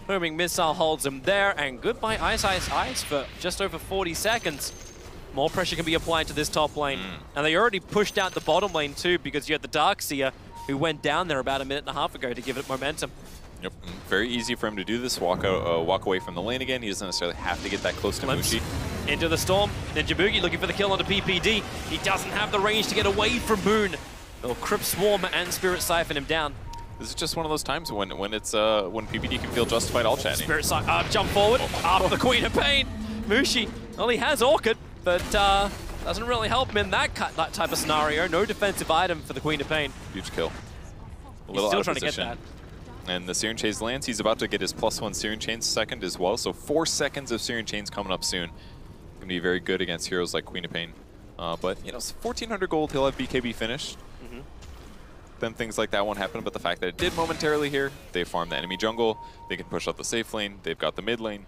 Homing Missile holds him there, and goodbye Ice Ice Ice for just over 40 seconds. More pressure can be applied to this top lane. And they already pushed out the bottom lane too, because you had the Darkseer who went down there about a minute and a half ago to give it momentum. Yep, very easy for him to do this, walk away from the lane again. He doesn't necessarily have to get that close to Mushi. Into the storm, Ninja Boogie looking for the kill onto PPD. He doesn't have the range to get away from Moon. They'll Crypt Swarm and Spirit Siphon him down. This is just one of those times when PPD can feel justified all chatting. Spirit Siphon, jump forward, up the Queen of Pain. Mushi, well, he has Orchid, but doesn't really help him in that type of scenario. No defensive item for the Queen of Pain. Huge kill. He's still trying to get that. And the Searing Chains lands. He's about to get his +1 Searing Chains second as well. So 4 seconds of Searing Chains coming up soon. Going to be very good against heroes like Queen of Pain. But, you know, 1,400 gold, he'll have BKB finished. Then things like that won't happen. But the fact that it did momentarily here, they farm the enemy jungle. They can push out the safe lane. They've got the mid lane.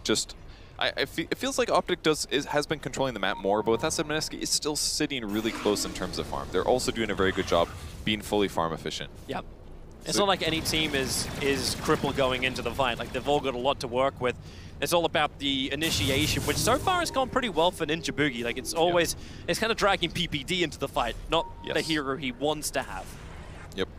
Just, it feels like OpTic has been controlling the map more. But with that said, Mineski is still sitting really close in terms of farm. They're also doing a very good job being fully farm efficient. Yep. It's not like any team is crippled going into the fight. Like, they've all got a lot to work with. It's all about the initiation, which so far has gone pretty well for Ninja Boogie. Like, it's always, it's kind of dragging PPD into the fight, not the hero he wants to have. Yep.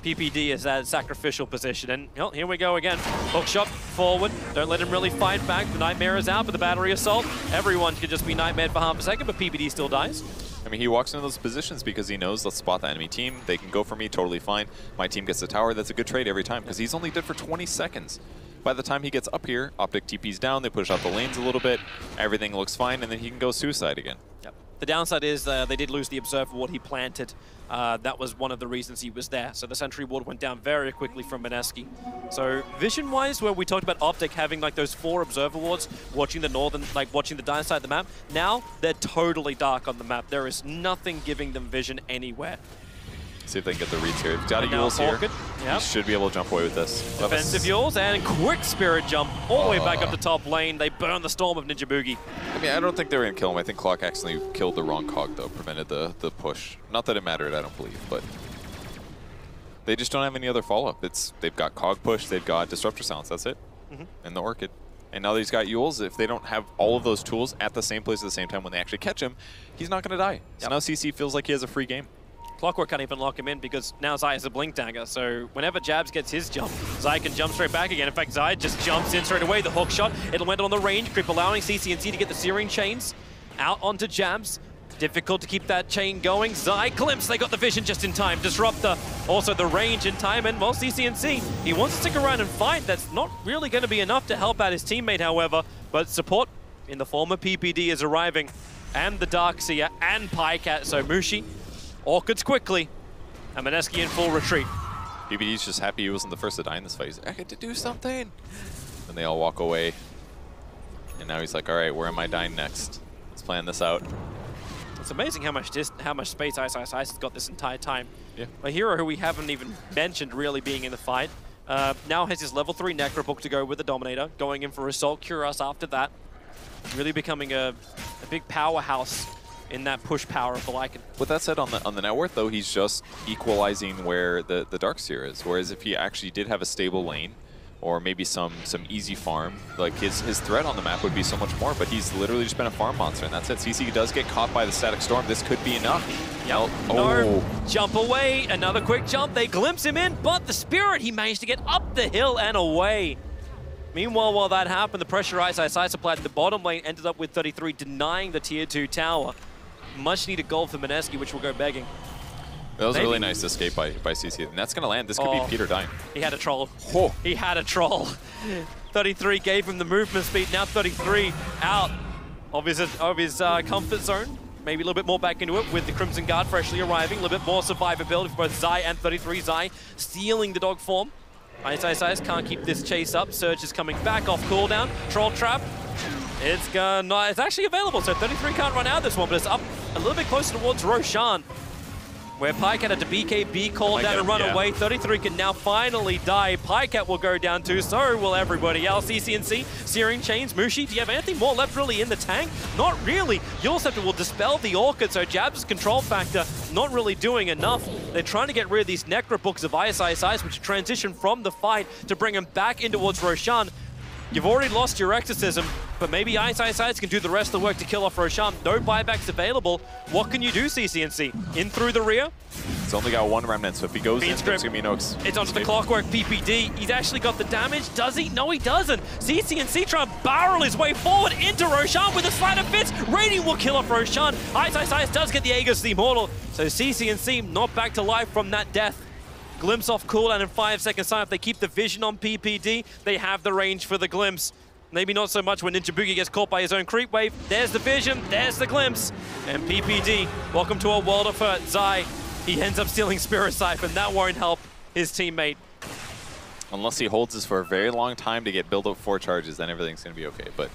PPD is that sacrificial position. And well, here we go again. Hook shot forward. Don't let him really fight back. The Nightmare is out, but the Battery Assault. Everyone could just be Nightmared for half a second, but PPD still dies. I mean, he walks into those positions because he knows, let's spot the enemy team. They can go for me, totally fine. My team gets the tower. That's a good trade every time because he's only dead for 20 seconds. By the time he gets up here, OpTic TP's down. They push out the lanes a little bit. Everything looks fine, and then he can go suicide again. Yep. The downside is they did lose the Observer Ward he planted. That was one of the reasons he was there. So the Sentry Ward went down very quickly from Mineski. So vision-wise, where we talked about OpTic having like those 4 Observer Wards, watching the northern, like watching the dire side of the map, now they're totally dark on the map. There is nothing giving them vision anywhere. See if they can get the reads here. Got a Euls here. He should be able to jump away with this. Defensive Euls and quick Spirit Jump all the way back up to top lane. They burn the storm of Ninja Boogie. I mean, I don't think they were going to kill him. I think Clock accidentally killed the wrong cog, though, prevented the push. Not that it mattered, I don't believe, but they just don't have any other follow-up. They've got Cog push, they've got Disruptor Silence, that's it. And the Orchid. And now that he's got Yules, if they don't have all of those tools at the same place at the same time when they actually catch him, he's not going to die. So now CC feels like he has a free game. Clockwork can't even lock him in because now Zai has a blink dagger. So whenever Jabs gets his jump, Zai can jump straight back again. In fact, Zai just jumps in straight away. The hook shot, it'll land on the range creep, allowing CCNC to get the Searing Chains out onto Jabs. Difficult to keep that chain going. Zai glimpse, they got the vision just in time. Disruptor, also the range in time, and well, CCNC, he wants to stick around and fight. That's not really going to be enough to help out his teammate, however, but support in the form of PPD is arriving, and the Darkseer, and Pycat, so Mushi, Orchids quickly, and Mineski in full retreat. PPD's just happy he wasn't the first to die in this fight. He's like, I get to do something. And they all walk away. And now he's like, all right, where am I dying next? Let's plan this out. It's amazing how much space Ice has got this entire time. Yeah. A hero who we haven't even mentioned really being in the fight. Now has his level 3 Necro book to go with the Dominator, going in for Assault Cuirass after that. Really becoming a big powerhouse in that push power of the Lycan. With that said, on the net worth though, he's just equalizing where the Darkseer is. Whereas if he actually did have a stable lane, or maybe some easy farm, like his threat on the map would be so much more, but he's literally just been a farm monster, and that's it. CC does get caught by the Static Storm. This could be enough. Yep. No. Jump away, another quick jump. They glimpse him in, but the Spirit, he managed to get up the hill and away. Meanwhile, while that happened, the pressure Ice applied in the bottom lane ended up with 33, denying the tier 2 tower. Much needed gold for Mineski, which will go begging. That was a really nice escape by CC, and that's going to land. This could be Peter dying. He had a troll. Oh. He had a troll. 33 gave him the movement speed. Now 33 out of his comfort zone. Maybe a little bit more back into it with the Crimson Guard freshly arriving. A little bit more survivability for both Zai and 33. Zai stealing the dog form. Ice can't keep this chase up. Surge is coming back off cooldown. Troll Trap. It's actually available, so 33 can't run out of this one, but it's up a little bit closer towards Roshan, where Pycat had to BKB called down and run away. 33 can now finally die. Pycat will go down too, so will everybody else. CCNC, Searing Chains, Mushi, do you have anything more left really in the tank? Not really. Yulceptor will dispel the Orchid, so Jab's control factor not really doing enough. They're trying to get rid of these Necro books of Ice, which transition from the fight to bring him back in towards Roshan. You've already lost your Exorcism, but maybe Ice can do the rest of the work to kill off Roshan. No buybacks available. What can you do, CCNC? In through the rear? He's only got one remnant, so if he goes in, there's going to be no escape. It's onto the Clockwork PPD. He's actually got the damage. Does he? No, he doesn't. CCNC trying to barrel his way forward into Roshan with a sleight of fits. Radiant will kill off Roshan. Ice does get the Aegis the Immortal. So CCNC not back to life from that death. Glimpse off cooldown in 5 seconds time. If they keep the vision on PPD, they have the range for the glimpse. Maybe not so much when Ninja Boogie gets caught by his own creep wave. There's the vision, there's the glimpse. And PPD, welcome to a world of hurt. Zai, he ends up stealing Spirit Siphon. That won't help his teammate. Unless he holds this for a very long time to get build up 4 charges, then everything's going to be okay. But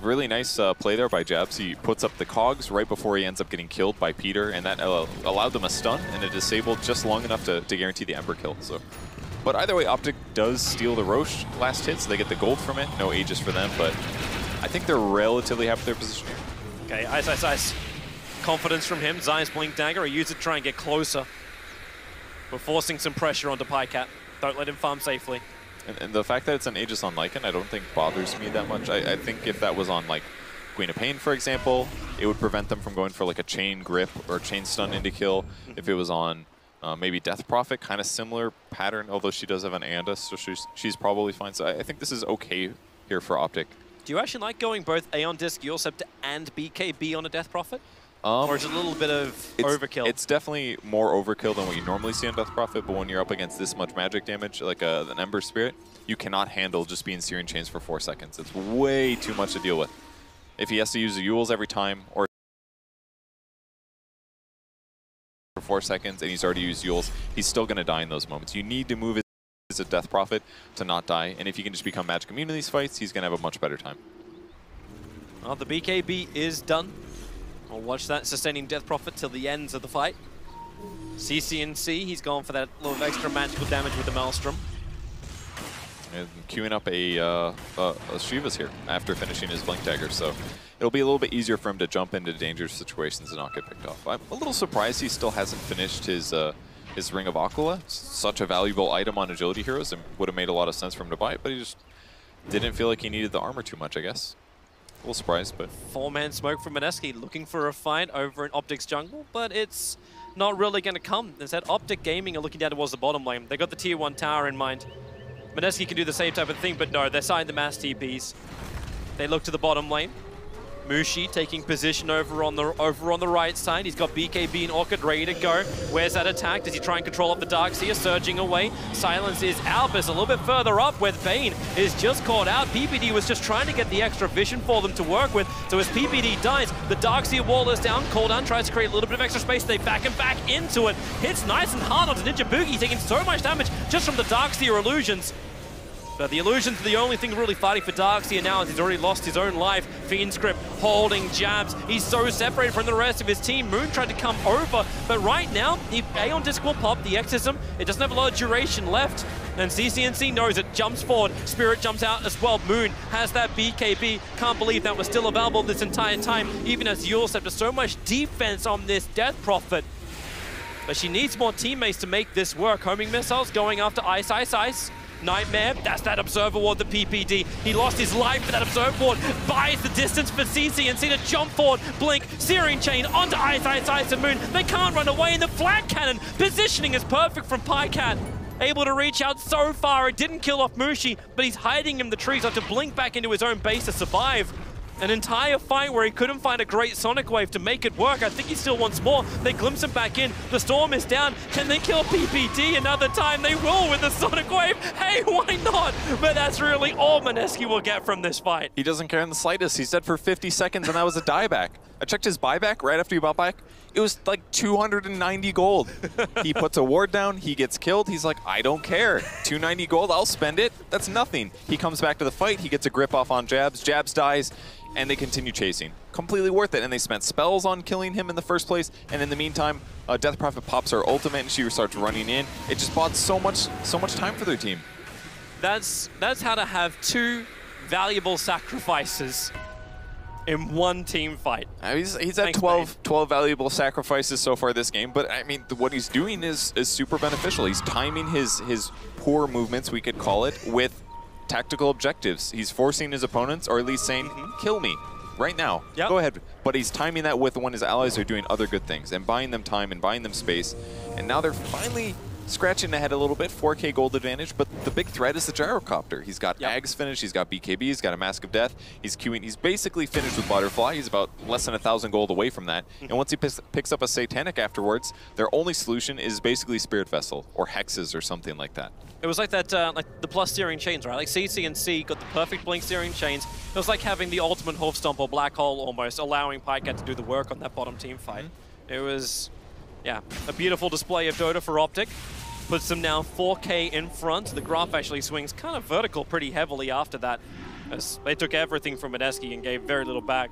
really nice play there by Jabs. He puts up the cogs right before he ends up getting killed by Peter, and that allowed them a stun and a disable just long enough to guarantee the Ember kill. So, but either way, OpTic does steal the Roche last hit, so they get the gold from it. No Aegis for them, but I think they're relatively happy with their position here. Okay, Ice. Confidence from him. Zai's Blink Dagger. He used it to try and get closer. We're forcing some pressure onto Pycat. Don't let him farm safely. And the fact that it's an Aegis on Lycan, I don't think bothers me that much. I think if that was on like Queen of Pain, for example, it would prevent them from going for like a chain grip or chain stun into kill. If it was on maybe Death Prophet, kind of similar pattern, although she does have an Andus, so she's probably fine. So I think this is okay here for OpTic. Do you actually like going both Aeon Disc, Yulceptor, and BKB on a Death Prophet? Or is it a little bit of overkill? It's definitely more overkill than what you normally see on Death Prophet, but when you're up against this much magic damage, like an Ember Spirit, you cannot handle just being Searing Chains for 4 seconds. It's way too much to deal with. If he has to use the Yules every time, or for 4 seconds, and he's already used Yules, he's still going to die in those moments. You need to move as a Death Prophet to not die, and if he can just become magic immune in these fights, he's going to have a much better time. Well, the BKB is done. We'll watch that sustaining Death Prophet till the ends of the fight. CCNC, he's gone for that little extra magical damage with the Maelstrom. And queuing up a Shivas here after finishing his Blink Dagger, so it'll be a little bit easier for him to jump into dangerous situations and not get picked off. I'm a little surprised he still hasn't finished his Ring of Aquila. It's such a valuable item on agility heroes, and would have made a lot of sense for him to buy it, but he just didn't feel like he needed the armor too much, I guess. A little surprised, but... 4-man smoke from Mineski, looking for a fight over in OpTic's jungle, but it's not really going to come. Instead, OpTic Gaming are looking down towards the bottom lane. They got the tier 1 tower in mind. Mineski can do the same type of thing, but no, they're siding the mass TPs. They look to the bottom lane. Mushi taking position over on the right side. He's got BKB and Orchid ready to go. Where's that attack? Does he try and control up the Darkseer? Surging away. Silence is Albus a little bit further up with Bane is just caught out. PPD was just trying to get the extra vision for them to work with. So as PPD dies, the Darkseer wall is down. Cooldown tries to create a little bit of extra space. They back him back into it. Hits nice and hard onto Ninja Boogie, taking so much damage just from the Darkseer illusions. But the illusions are the only thing really fighting for Darkseer now, as he's already lost his own life. Fiend Script holding jabs. He's so separated from the rest of his team. Moon tried to come over, but right now, the Aeon Disc will pop, the Exorcism. It doesn't have a lot of duration left. And CCNC knows it, jumps forward. Spirit jumps out as well. Moon has that BKB. Can't believe that was still available this entire time, even as Yulestept does so much defense on this Death Prophet. But she needs more teammates to make this work. Homing missiles going after Ice, Ice, Ice. Nightmare, that's that Observer Ward, the PPD. He lost his life for that Observer Ward. Buys the distance for CCNC to jump forward. Blink, Searing Chain onto Ice, Ice, Ice, and Moon. They can't run away, and the flat cannon positioning is perfect from Pycat. Able to reach out so far. It didn't kill off Mushi, but he's hiding in the trees to blink back into his own base to survive. An entire fight where he couldn't find a great Sonic Wave to make it work. I think he still wants more. They glimpse him back in. The Storm is down. Can they kill PPD another time? They will with the Sonic Wave. Hey, why not? But that's really all Mineski will get from this fight. He doesn't care in the slightest. He's dead for 50 seconds, and that was a dieback. I checked his buyback right after he bought back. It was like 290 gold. He puts a ward down, he gets killed. He's like, I don't care. 290 gold, I'll spend it. That's nothing. He comes back to the fight. He gets a grip off on Jabs. Jabs dies, and they continue chasing. Completely worth it. And they spent spells on killing him in the first place. And in the meantime, Death Prophet pops her ultimate, and she starts running in. It just bought so much time for their team. That's how to have two valuable sacrifices in one team fight. He's had 12 valuable sacrifices so far this game, but I mean, what he's doing is super beneficial. He's timing his poor movements, we could call it, with tactical objectives. He's forcing his opponents, or at least saying, kill me right now. Yep. Go ahead. But he's timing that with when his allies are doing other good things and buying them time and buying them space. And now they're finally scratching ahead a little bit, 4K gold advantage, but the big threat is the Gyrocopter. He's got Ags finished, he's got BKB, he's got a Mask of Death, he's queuing, he's basically finished with Butterfly, he's about less than 1,000 gold away from that, and once he picks up a Satanic afterwards, their only solution is basically Spirit Vessel, or Hexes or something like that. It was like that, like the plus Searing Chains, right? Like CCNC got the perfect Blink Searing Chains. It was like having the ultimate Hoof Stomp or Black Hole almost, allowing Pycat to do the work on that bottom team fight. It was, yeah, a beautiful display of Dota for OpTic. Puts them now 4K in front. The graph actually swings kind of vertical pretty heavily after that, as they took everything from Mineski and gave very little back.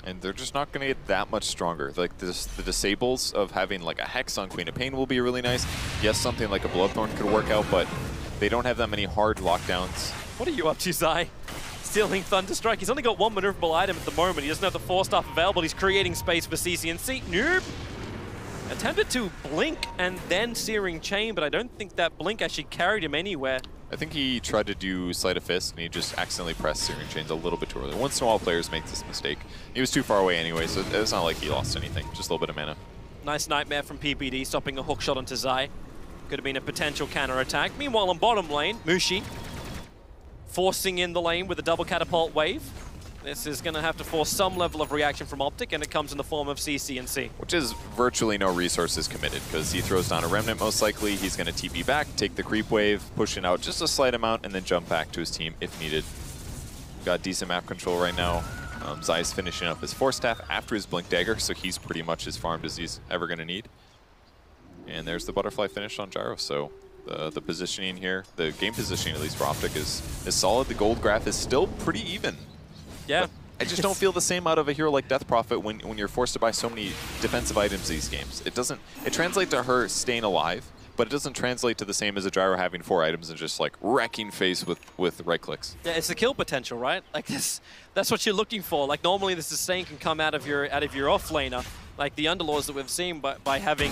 And they're just not going to get that much stronger. Like the disables of having like a Hex on Queen of Pain will be really nice. Yes, something like a Bloodthorn could work out, but they don't have that many hard lockdowns. What are you up to, Zai? Stealing Thunderstrike. He's only got one maneuverable item at the moment. He doesn't have the 4-staff available. He's creating space for CCNC. Nope. Attempted to blink and then Searing Chain, but I don't think that blink actually carried him anywhere. I think he tried to do Sleight of Fist, and he just accidentally pressed Searing Chains a little bit too early. Once in a while, players make this mistake. He was too far away anyway, so it's not like he lost anything. Just a little bit of mana. Nice Nightmare from PPD, stopping a hook shot onto Zai. Could have been a potential counter attack. Meanwhile, on bottom lane, Mushi forcing in the lane with a double catapult wave. This is going to have to force some level of reaction from OpTic, and it comes in the form of CCNC. Which is virtually no resources committed, because he throws down a Remnant most likely. He's going to TP back, take the creep wave, pushing out just a slight amount, and then jump back to his team if needed. Got decent map control right now. Zai's finishing up his 4-staff after his Blink Dagger, so he's pretty much as farmed as he's ever going to need. And there's the Butterfly finish on Gyro, so the positioning here, the game positioning at least for OpTic is solid. The gold graph is still pretty even. Yeah. But I just don't feel the same out of a hero like Death Prophet when you're forced to buy so many defensive items these games. It translates to her staying alive, but it doesn't translate to the same as a Gyro having 4 items and just like wrecking face with right clicks. Yeah, it's the kill potential, right? Like that's what you're looking for. Like normally the sustain can come out of your off laner, like the Underlords that we've seen, but by having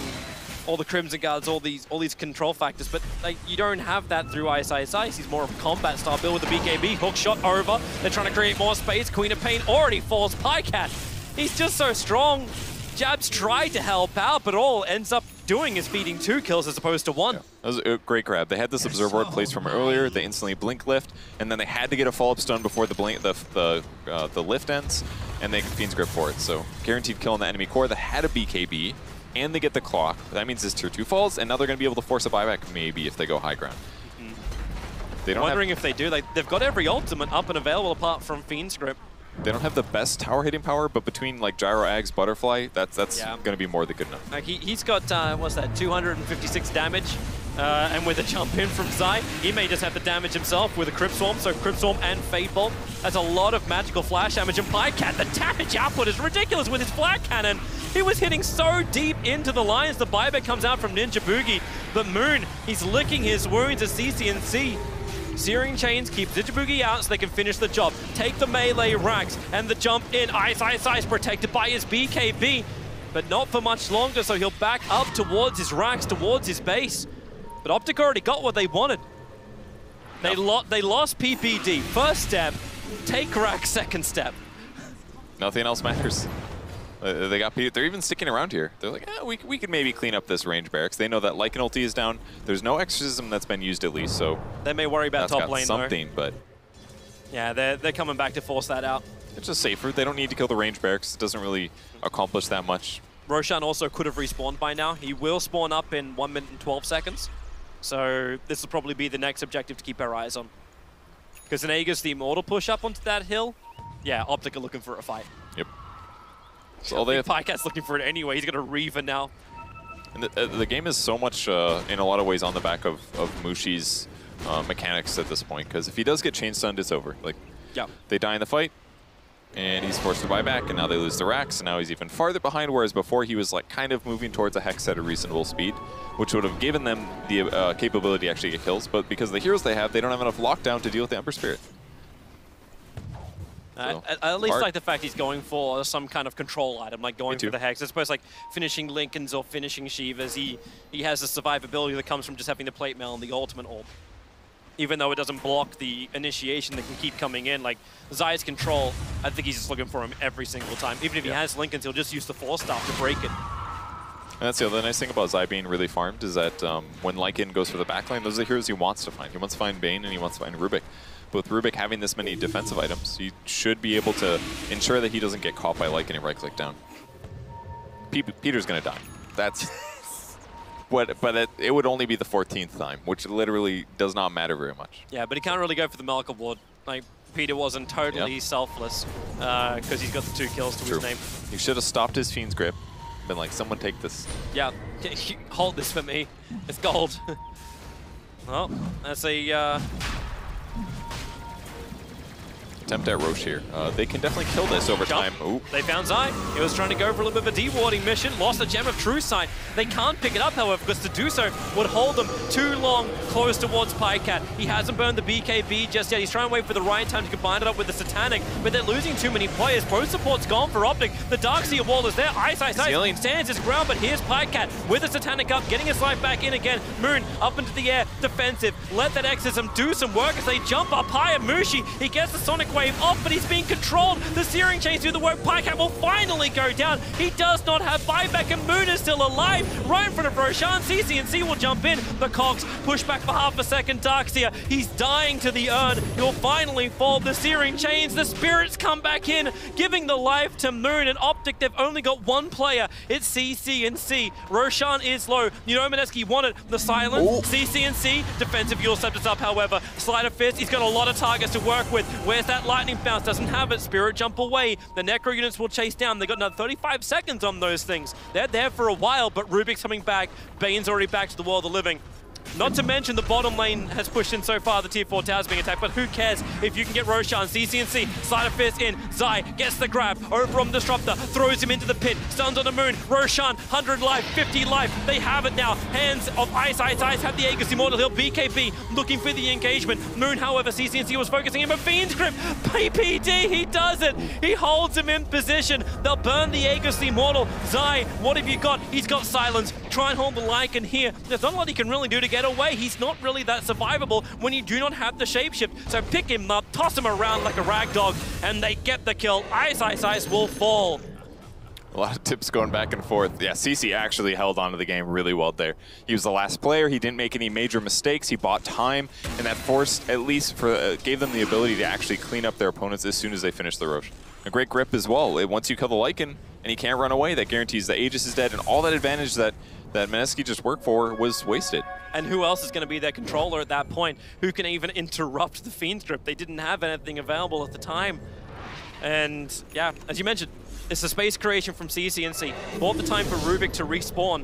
all the Crimson Guards, all these control factors, but like you don't have that through Ice Ice Ice. He's more of a combat style build with the BKB. Hook shot over. They're trying to create more space. Queen of Pain already falls. Pycat, he's just so strong. Jabs tried to help out, but all ends up doing is feeding 2 kills as opposed to 1. Yeah, that was a great grab. They had this observer ward placed from earlier. They instantly blink lift, and then they had to get a follow-up stun before the blink, the lift ends, and they Fiend's Grip for it. So guaranteed kill in the enemy core. They had a BKB, and they get the clock. That means this tier 2 falls, and now they're going to be able to force a buyback maybe if they go high ground. They don't wondering if they do. They've got every ultimate up and available apart from Fiend's Grip. They don't have the best tower hitting power, but between like Gyro, Ags, Butterfly, that's going to be more than good enough. Like he's got, what's that, 256 damage. And with a jump in from Zai, he may just have the damage himself with a Crypt Swarm, so Crypt Swarm and Fade Bolt. That's a lot of magical flash damage. And Pycat, the damage output is ridiculous with his Flat Cannon. He was hitting so deep into the lines. The buyback comes out from Ninja Boogie, but Moon, he's licking his wounds as CCNC. Searing Chains keep Ninja Boogie out so they can finish the job. Take the melee racks and the jump in. Ice Ice Ice protected by his BKB, but not for much longer, so he'll back up towards his racks, towards his base. But OpTic already got what they wanted. They lost PPD. First step, take rack, second step. Nothing else matters. They got Peter. They're even sticking around here. They're like, we could maybe clean up this range barracks. They know that Lycan ulti is down. There's no exorcism that's been used at least, so they may worry about top lane something, though. But yeah, they're coming back to force that out. It's just safer. They don't need to kill the range barracks. It doesn't really accomplish that much. Roshan also could have respawned by now. He will spawn up in 1 minute and 12 seconds. So this will probably be the next objective to keep our eyes on. Because in Aegis, the Immortal push up onto that hill, yeah, OpTic are looking for a fight. Yep. So they have Pycat's looking for it anyway. He's got a Reaver now. And the game is so much, in a lot of ways, on the back of Mushi's mechanics at this point. Because if he does get chain stunned, it's over. Like, yeah, they die in the fight, and he's forced to buy back, and now they lose the racks, and now he's even farther behind. Whereas before, he was like kind of moving towards a Hex at a reasonable speed, which would have given them the capability to actually get kills. But because of the heroes they have, they don't have enough lockdown to deal with the Ember Spirit. So, I at least like the fact he's going for some kind of control item, like going for the Hex. I suppose like finishing Lincolns or finishing Shivas, he has the survivability that comes from just having the plate mail and the ultimate orb. Even though it doesn't block the initiation that can keep coming in, like Zai's control, I think he's just looking for him every single time. Even if he has Lincolns, he'll just use the Force Staff to break it. And that's the other nice thing about Zai being really farmed is that when Lycan goes for the backline, those are the heroes he wants to find. He wants to find Bane and he wants to find Rubik. But with Rubik having this many defensive items, he should be able to ensure that he doesn't get caught by Lycan and right-click down. Peter's going to die. That's... But it would only be the 14th time, which literally does not matter very much. Yeah, but he can't really go for the Malka Ward. Like, Peter wasn't totally selfless because he's got the 2 kills to his name. He should have stopped his Fiend's Grip. Been like, someone take this. Yeah, hold this for me. It's gold. Well, that's a... attempt at Roche here. They can definitely kill this over time. Ooh. They found Zai. He was trying to go for a little bit of a dewarding mission. Lost the Gem of True Sight. They can't pick it up, however, because to do so would hold them too long close towards Pycat. He hasn't burned the BKB just yet. He's trying to wait for the right time to combine it up with the Satanic, but they're losing too many players. Pro support's gone for OpTic. The Darkseer wall is there. Ice stands his ground, but here's Pycat with the Satanic up, getting his life back in again. Moon up into the air, defensive. Let that Exorcism do some work as they jump up high at Mushi. He gets the Sonic Wave off, but he's being controlled. The Searing Chains do the work. Pycat will finally go down. He does not have buyback, and Moon is still alive. Right in front of Roshan. CCNC will jump in. The Cogs push back for half a second. Darkseer, he's dying to the urn. He'll finally fall. The Searing Chains, the Spirits come back in, giving the life to Moon. And OpTic, they've only got one player. It's CCNC. Roshan is low. You know, Mineski wanted the silence. CCNC, defensive Yule Scepter's up, however. Sleight of Fist, he's got a lot of targets to work with. Where's that lightning bounce? Doesn't have it. Spirit jump away. The Necro units will chase down. They got another 35 seconds on those things. They're there for a while, but Rubik's coming back. Bane's already back to the world of the living. Not to mention the bottom lane has pushed in so far, the tier 4 towers being attacked, but who cares if you can get Roshan, CCNC, Sleight of Fist in, Zai gets the grab, over on Disruptor, throws him into the pit, stuns on the Moon, Roshan, 100 life, 50 life, they have it now, hands of Ice have the Aegis Immortal Heal, BKB looking for the engagement, Moon, however, CCNC was focusing him, a Fiend's Grip, PPD, he does it, he holds him in position, they'll burn the Aegis Immortal, Zai, what have you got? He's got Silence, try and hold the Lycan here, there's not a lot he can really do to get away, he's not really that survivable when you do not have the shapeshift, so pick him up, toss him around like a rag dog, and they get the kill, Ice will fall. A lot of tips going back and forth. Yeah, CC actually held on to the game really well there. He was the last player. He didn't make any major mistakes. He bought time, and that forced, at least, gave them the ability to actually clean up their opponents as soon as they finished the Rosh. A great grip as well. Once you kill the Lycan and he can't run away, that guarantees the Aegis is dead, and all that advantage that Mineski just worked for was wasted. And who else is going to be their controller at that point? Who can even interrupt the Fiend's Grip? They didn't have anything available at the time. And yeah, as you mentioned, it's a space creation from CCNC. Bought the time for Rubik to respawn.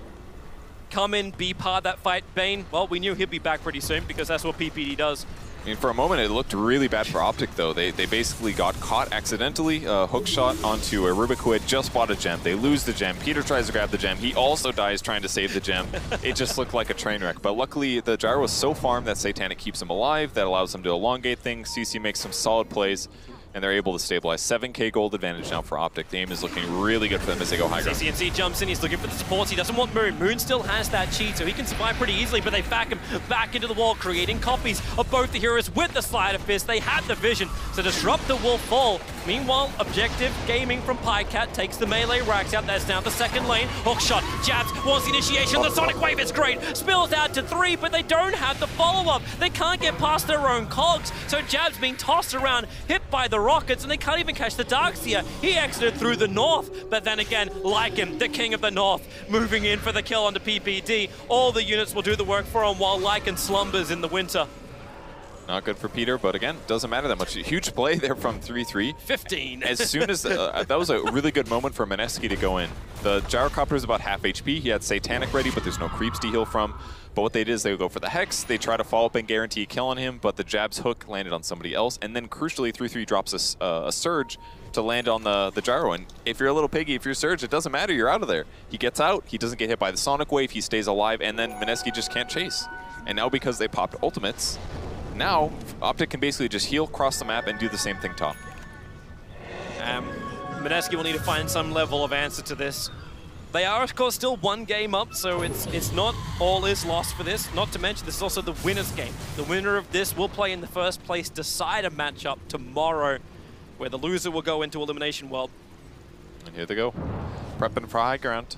Come in, be part of that fight. Bane, well, we knew he'd be back pretty soon because that's what PPD does. I mean, for a moment, it looked really bad for OpTic, though. They basically got caught accidentally, hook shot onto a Rubik who had just bought a gem. They lose the gem. Peter tries to grab the gem. He also dies trying to save the gem. It just looked like a train wreck. But luckily, the gyro was so farmed that Satanic keeps him alive. That allows him to elongate things. CC makes some solid plays, and they're able to stabilize. 7k gold advantage now for OpTic. The aim is looking really good for them as they go high ground. CCNC jumps in, he's looking for the supports, he doesn't want Moon. Moon still has that cheat, so he can survive pretty easily, but they back him back into the wall, creating copies of both the heroes with the Sleight of Fist. They had the vision, so Disruptor will fall. Meanwhile, Objective Gaming from Pycat takes the melee racks out. That's now the second lane. Hookshot, jabs, wants the initiation. The Sonic Wave is great. Spills out to 3, but they don't have the follow-up. They can't get past their own cogs, so jabs being tossed around, hit by the rockets, and they can't even catch the Darkseer. He exited through the north, but then again, Lycan, the king of the north, moving in for the kill onto PPD. All the units will do the work for him while Lycan slumbers in the winter. Not good for Peter, but again, doesn't matter that much. Huge play there from 3-3. 15. As soon as, that was a really good moment for Mineski to go in. The Gyrocopter is about half HP. He had Satanic ready, but there's no creeps to heal from. But what they did is they would go for the Hex. They try to follow up and guarantee a kill on him, but the Jab's hook landed on somebody else. And then crucially, 3-3 drops a Surge to land on the Gyro. And if you're a little piggy, if you're Surge, it doesn't matter. You're out of there. He gets out. He doesn't get hit by the Sonic Wave. He stays alive. And then Mineski just can't chase. And now because they popped ultimates, now OpTic can basically just heal across the map and do the same thing top. Mineski will need to find some level of answer to this. They are, of course, still one game up, so it's not all is lost for this. Not to mention, this is also the winner's game. The winner of this will play in the first place decider matchup tomorrow, where the loser will go into Elimination World. And here they go, prepping for high ground.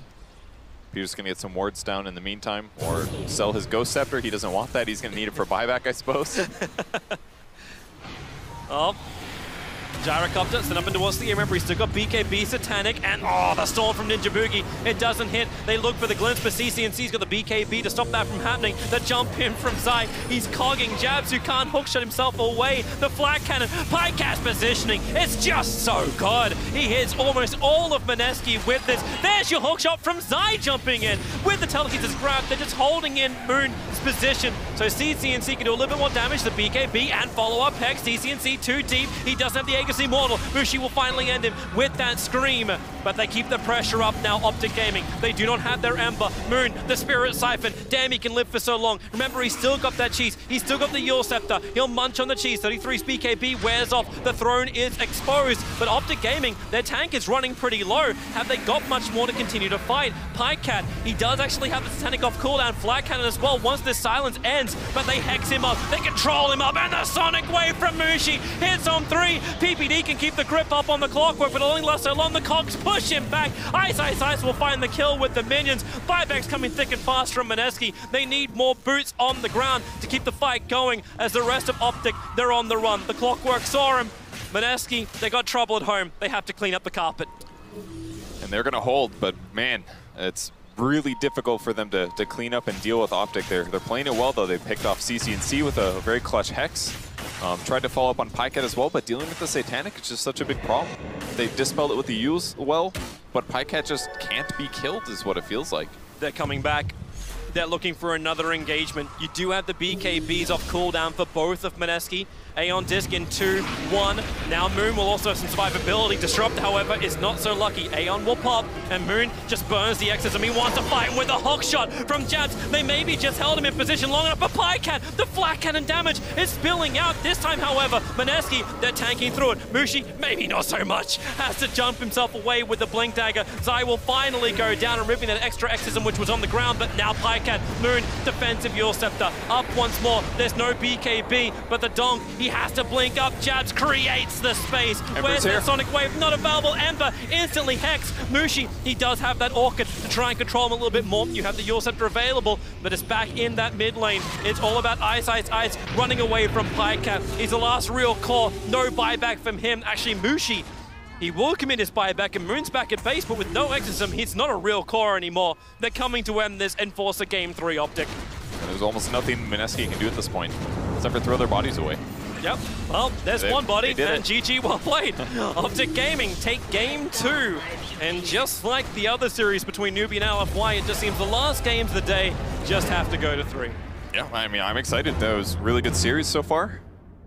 Peter's going to get some wards down in the meantime, or sell his Ghost Scepter. He doesn't want that. He's going to need it for buyback, I suppose. Oh. Gyrocopter sent up and towards the air. Remember, he's still got BKB, Satanic, and the storm from Ninja Boogie. It doesn't hit. They look for the glimpse, but CCNC's got the BKB to stop that from happening. The jump in from Zai. He's cogging jabs who can't hookshot himself away. The flat cannon, Pycast positioning. It's just so good. He hits almost all of Mineski with this. There's your hookshot from Zai jumping in. With the telekinesis grab, they're just holding in Moon's position. So CCNC can do a little bit more damage. The BKB and follow-up Hex. CCNC too deep. He doesn't have the Aegis Immortal. Mushi will finally end him with that scream, but they keep the pressure up now. OpTic Gaming, they do not have their Ember. Moon, the Spirit Siphon. Damn, he can live for so long. Remember, he's still got that cheese. He's still got the Yule Scepter. He'll munch on the cheese. 33's BKB wears off. The throne is exposed, but OpTic Gaming, their tank is running pretty low. Have they got much more to continue to fight? Pycat, he does actually have the Satanic off cooldown. Flat Cannon as well once this silence ends, but they hex him up. They control him up, and the Sonic Wave from Mushi hits on 3. PPD can keep the grip up on the Clockwork, but it only lasts so long. The Cogs push him back. Ice will find the kill with the minions. Buyback's coming thick and fast from Mineski. They need more boots on the ground to keep the fight going as the rest of OpTic, they're on the run. The Clockwork saw him. Mineski, they got trouble at home. They have to clean up the carpet. And they're going to hold, but man, it's really difficult for them to clean up and deal with OpTic. They're playing it well, though. They picked off CCNC with a very clutch Hex. Tried to follow up on Pycat as well, but dealing with the Satanic is just such a big problem. They dispelled it with the U's well, but Pycat just can't be killed is what it feels like. They're coming back. they're looking for another engagement. You do have the BKBs off cooldown for both of Mineski. Aeon Disc in 2, 1. Now Moon will also have some survivability. Disrupt, however, is not so lucky. Aeon will pop, and Moon just burns the Exorcism. He wants to fight him with a hawk shot from Jabs. They maybe just held him in position long enough, but Pycat, the flat cannon damage is spilling out. This time, however, Mineski, they're tanking through it. Mushi, maybe not so much. Has to jump himself away with the Blink Dagger. Zai will finally go down and ripping that extra Exorcism, which was on the ground, but now Pycat, Moon, defensive Yule Scepter, up once more. There's no BKB, but the Donk, he has to blink up. Jabs creates the space. Where's that Sonic Wave? Not available. Ember instantly Hex. Mushi, he does have that Orchid to try and control him a little bit more. You have the Yule Scepter available, but it's back in that mid lane. It's all about Ice running away from Pycat. He's the last real core. No buyback from him. Actually, Mushi, he will commit his buyback, and Moon's back at base, but with no Exorcism, he's not a real core anymore. They're coming to end this Enforcer Game 3 OpTic. And there's almost nothing Mineski can do at this point, except for throw their bodies away. Yep, well, there's one body, and it. GG, well played. OpTic Gaming take Game 2. And just like the other series between Newbie and LFY, it just seems the last games of the day just have to go to 3. Yeah, I mean, I'm excited. That was a really good series so far.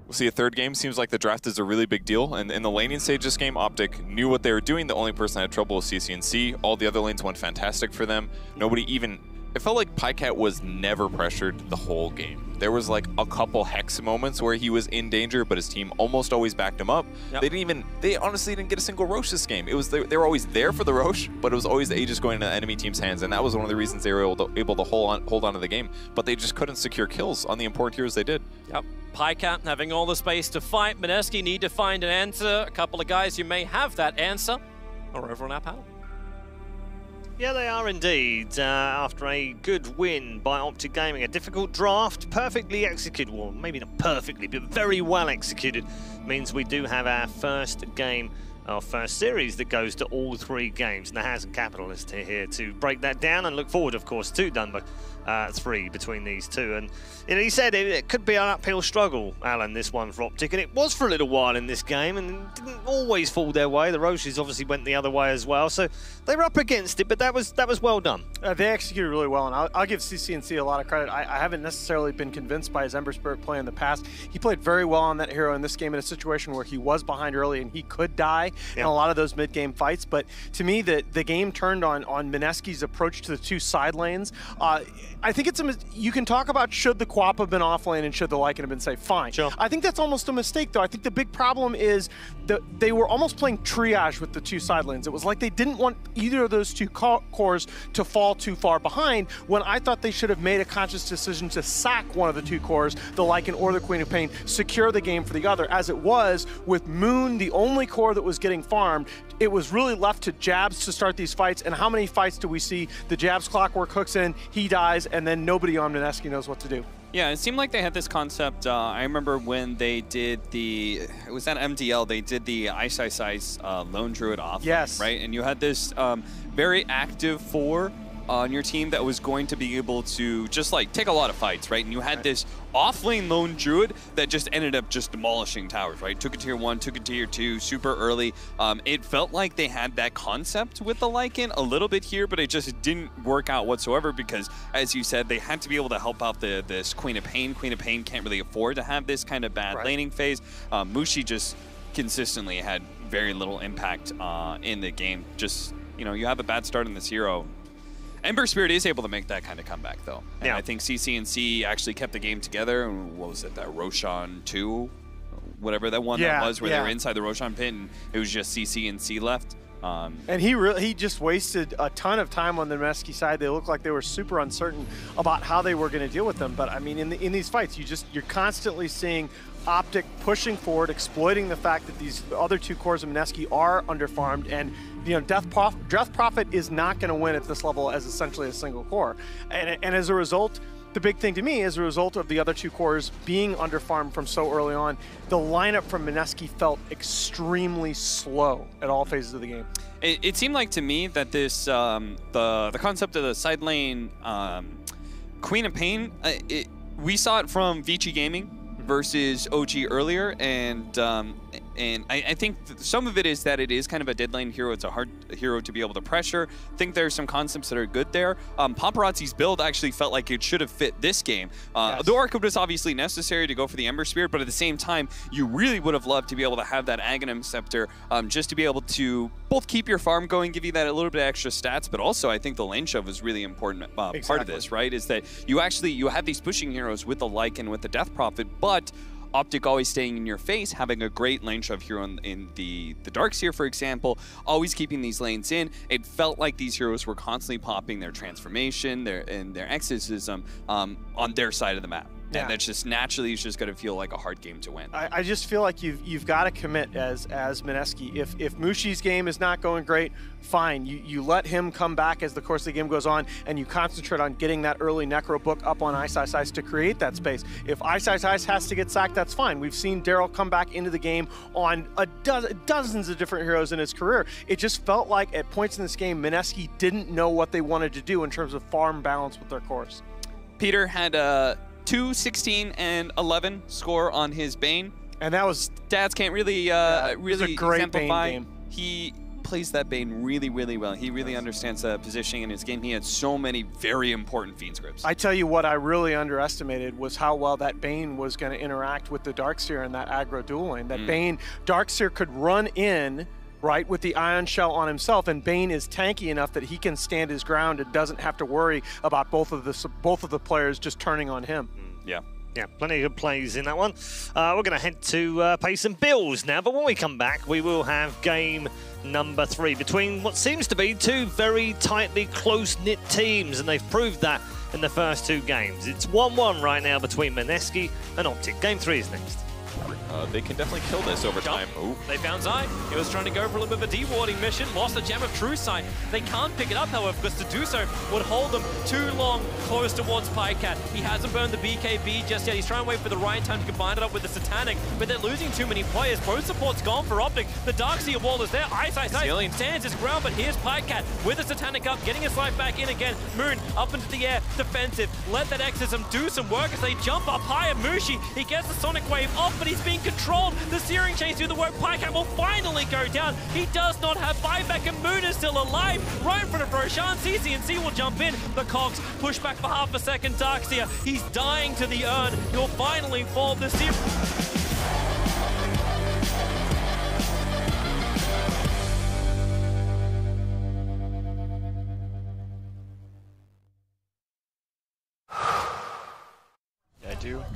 We'll see a third game. Seems like the draft is a really big deal. And in the laning stage this game, OpTic knew what they were doing. The only person that had trouble was CCNC. All the other lanes went fantastic for them. Nobody even... It felt like Pycat was never pressured the whole game. There was like a couple Hex moments where he was in danger, but his team almost always backed him up. Yep. They honestly didn't get a single Roche this game. It was they were always there for the Roche, but it was always the Aegis going into the enemy team's hands, and that was one of the reasons they were able to hold on to the game. But they just couldn't secure kills on the important heroes they did. Yep. Pycat having all the space to fight. Mineski need to find an answer. A couple of guys who may have that answer are over on our panel. Yeah, they are indeed. After a good win by OpTic Gaming, a difficult draft, perfectly executed. Well, maybe not perfectly, but very well executed. Means we do have our first game, our first series that goes to all 3 games. And the House and Capitalist here to break that down and look forward, of course, to Dunbar 3 between these two. And you know, he said it could be an uphill struggle, Alan, this one for OpTic, and it was for a little while in this game, and it didn't always fall their way. The Roches obviously went the other way as well, so they were up against it, but that was well done. They executed really well, and I'll give CCNC a lot of credit. I haven't necessarily been convinced by his Ember Spirit play in the past. He played very well on that hero in this game in a situation where he was behind early and he could die in a lot of those mid-game fights, but to me, the game turned on Mineski's approach to the 2 side lanes. I think it's you can talk about should the Quap have been off lane and should the Lycan have been safe. Fine. Sure. I think that's almost a mistake, though. I think the big problem is that they were almost playing triage with the 2 side lanes. It was like they didn't want either of those 2 cores to fall too far behind, when I thought they should have made a conscious decision to sack one of the 2 cores, the Lycan or the Queen of Pain, secure the game for the other. As it was, with Moon, the only core that was getting farmed, it was really left to Jabs to start these fights. And how many fights do we see the Jabs clockwork hooks in, he dies, and then nobody on Mineski knows what to do? Yeah, it seemed like they had this concept. I remember when they did it was at MDL, they did the Ice Lone Druid off. Yes. Right? And you had this very active 4 on your team that was going to be able to just like take a lot of fights, right? And you had this off-lane Lone Druid that just ended up just demolishing towers, right? Took it tier 1, took it tier 2 super early. It felt like they had that concept with the Lycan a little bit here, but it just didn't work out whatsoever because, as you said, they had to be able to help out this Queen of Pain. Queen of Pain can't really afford to have this kind of bad laning phase. Mushi just consistently had very little impact in the game. Just, you know, you have a bad start in this hero. Ember Spirit is able to make that kind of comeback, though. And I think CCNC actually kept the game together. What was it, that Roshan 2? Whatever that one that was, where they were inside the Roshan pit and it was just CCNC left. And he just wasted a ton of time on the Mineski side. They looked like they were super uncertain about how they were going to deal with them. But I mean, in these fights, you're constantly seeing OpTic pushing forward, exploiting the fact that these other 2 cores of Mineski are underfarmed, and you know, Death Prophet is not going to win at this level as essentially a single core. And as a result, the big thing to me, as a result of the other 2 cores being underfarmed from so early on, the lineup from Mineski felt extremely slow at all phases of the game. It seemed like to me that this the concept of the side lane Queen of Pain, we saw it from Vici Gaming versus OG earlier, and And I think some of it is that it is kind of a dead lane hero. It's a hard hero to be able to pressure. I think there's some concepts that are good there. Paparazzi's build actually felt like it should have fit this game. Yes. The Orchid was obviously necessary to go for the Ember Spirit, but at the same time, you really would have loved to be able to have that Aghanim Scepter just to be able to both keep your farm going, give you that a little bit of extra stats, but also I think the lane shove is really important part of this, right? Is that you have these pushing heroes with the Lycan, with the Death Prophet, but OpTic always staying in your face, having a great lane shove hero in the Darkseer, for example, always keeping these lanes in. It felt like these heroes were constantly popping their transformation, their exorcism on their side of the map. Yeah. And that's just naturally, it's just going to feel like a hard game to win. I just feel like you've got to commit as Mineski. If Mushi's game is not going great, fine. You let him come back as the course of the game goes on, and you concentrate on getting that early Necro book up on Ice Ice Ice to create that space. If Ice Ice Ice has to get sacked, that's fine. We've seen Daryl come back into the game on dozens of different heroes in his career. It just felt like at points in this game, Mineski didn't know what they wanted to do in terms of farm balance with their course. Peter had a 2-16 and 11 score on his Bane, and that was stats can't really really a great exemplify. Bane game. He plays that Bane really, really well. He really understands the positioning in his game. He had so many very important Fiend scripts. I tell you what I really underestimated was how well that Bane was going to interact with the Darkseer in that aggro duel lane. That Bane, Darkseer could run in, right, with the Ion Shell on himself, and Bane is tanky enough that he can stand his ground and doesn't have to worry about both of the players just turning on him. Yeah. Yeah, plenty of good plays in that one. We're going to head to pay some bills now, but when we come back, we will have game number 3 between what seems to be two very tightly close-knit teams, and they've proved that in the first 2 games. It's 1-1 right now between Mineski and OpTic. Game 3 is next. They can definitely kill this over time. Ooh. They found Zai. He was trying to go for a little bit of a dewarding mission, lost the Gem of True Sight. They can't pick it up, however, because to do so would hold them too long close towards Pycat. He hasn't burned the BKB just yet. He's trying to wait for the right time to combine it up with the Satanic, but they're losing too many players. Both support's gone for OpTic. The Darkseer wall is there. Ice stands his ground, but here's Pycat with the Satanic up, getting his life back in again. Moon up into the air, defensive. Let that Exorcism do some work as they jump up higher. Mushi, he gets the Sonic Wave off, but he's being controlled. The Searing Chains do the work. Pycat will finally go down. He does not have buyback, and Moon is still alive. Right in front of Roshan. CCNC will jump in. The Cogs push back for half a second. Darkseer, he's dying to the urn. He'll finally fall. The Searing...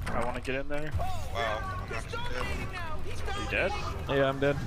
I want to get in there. Wow, I'm not dead. Are you dead? Yeah, I'm dead.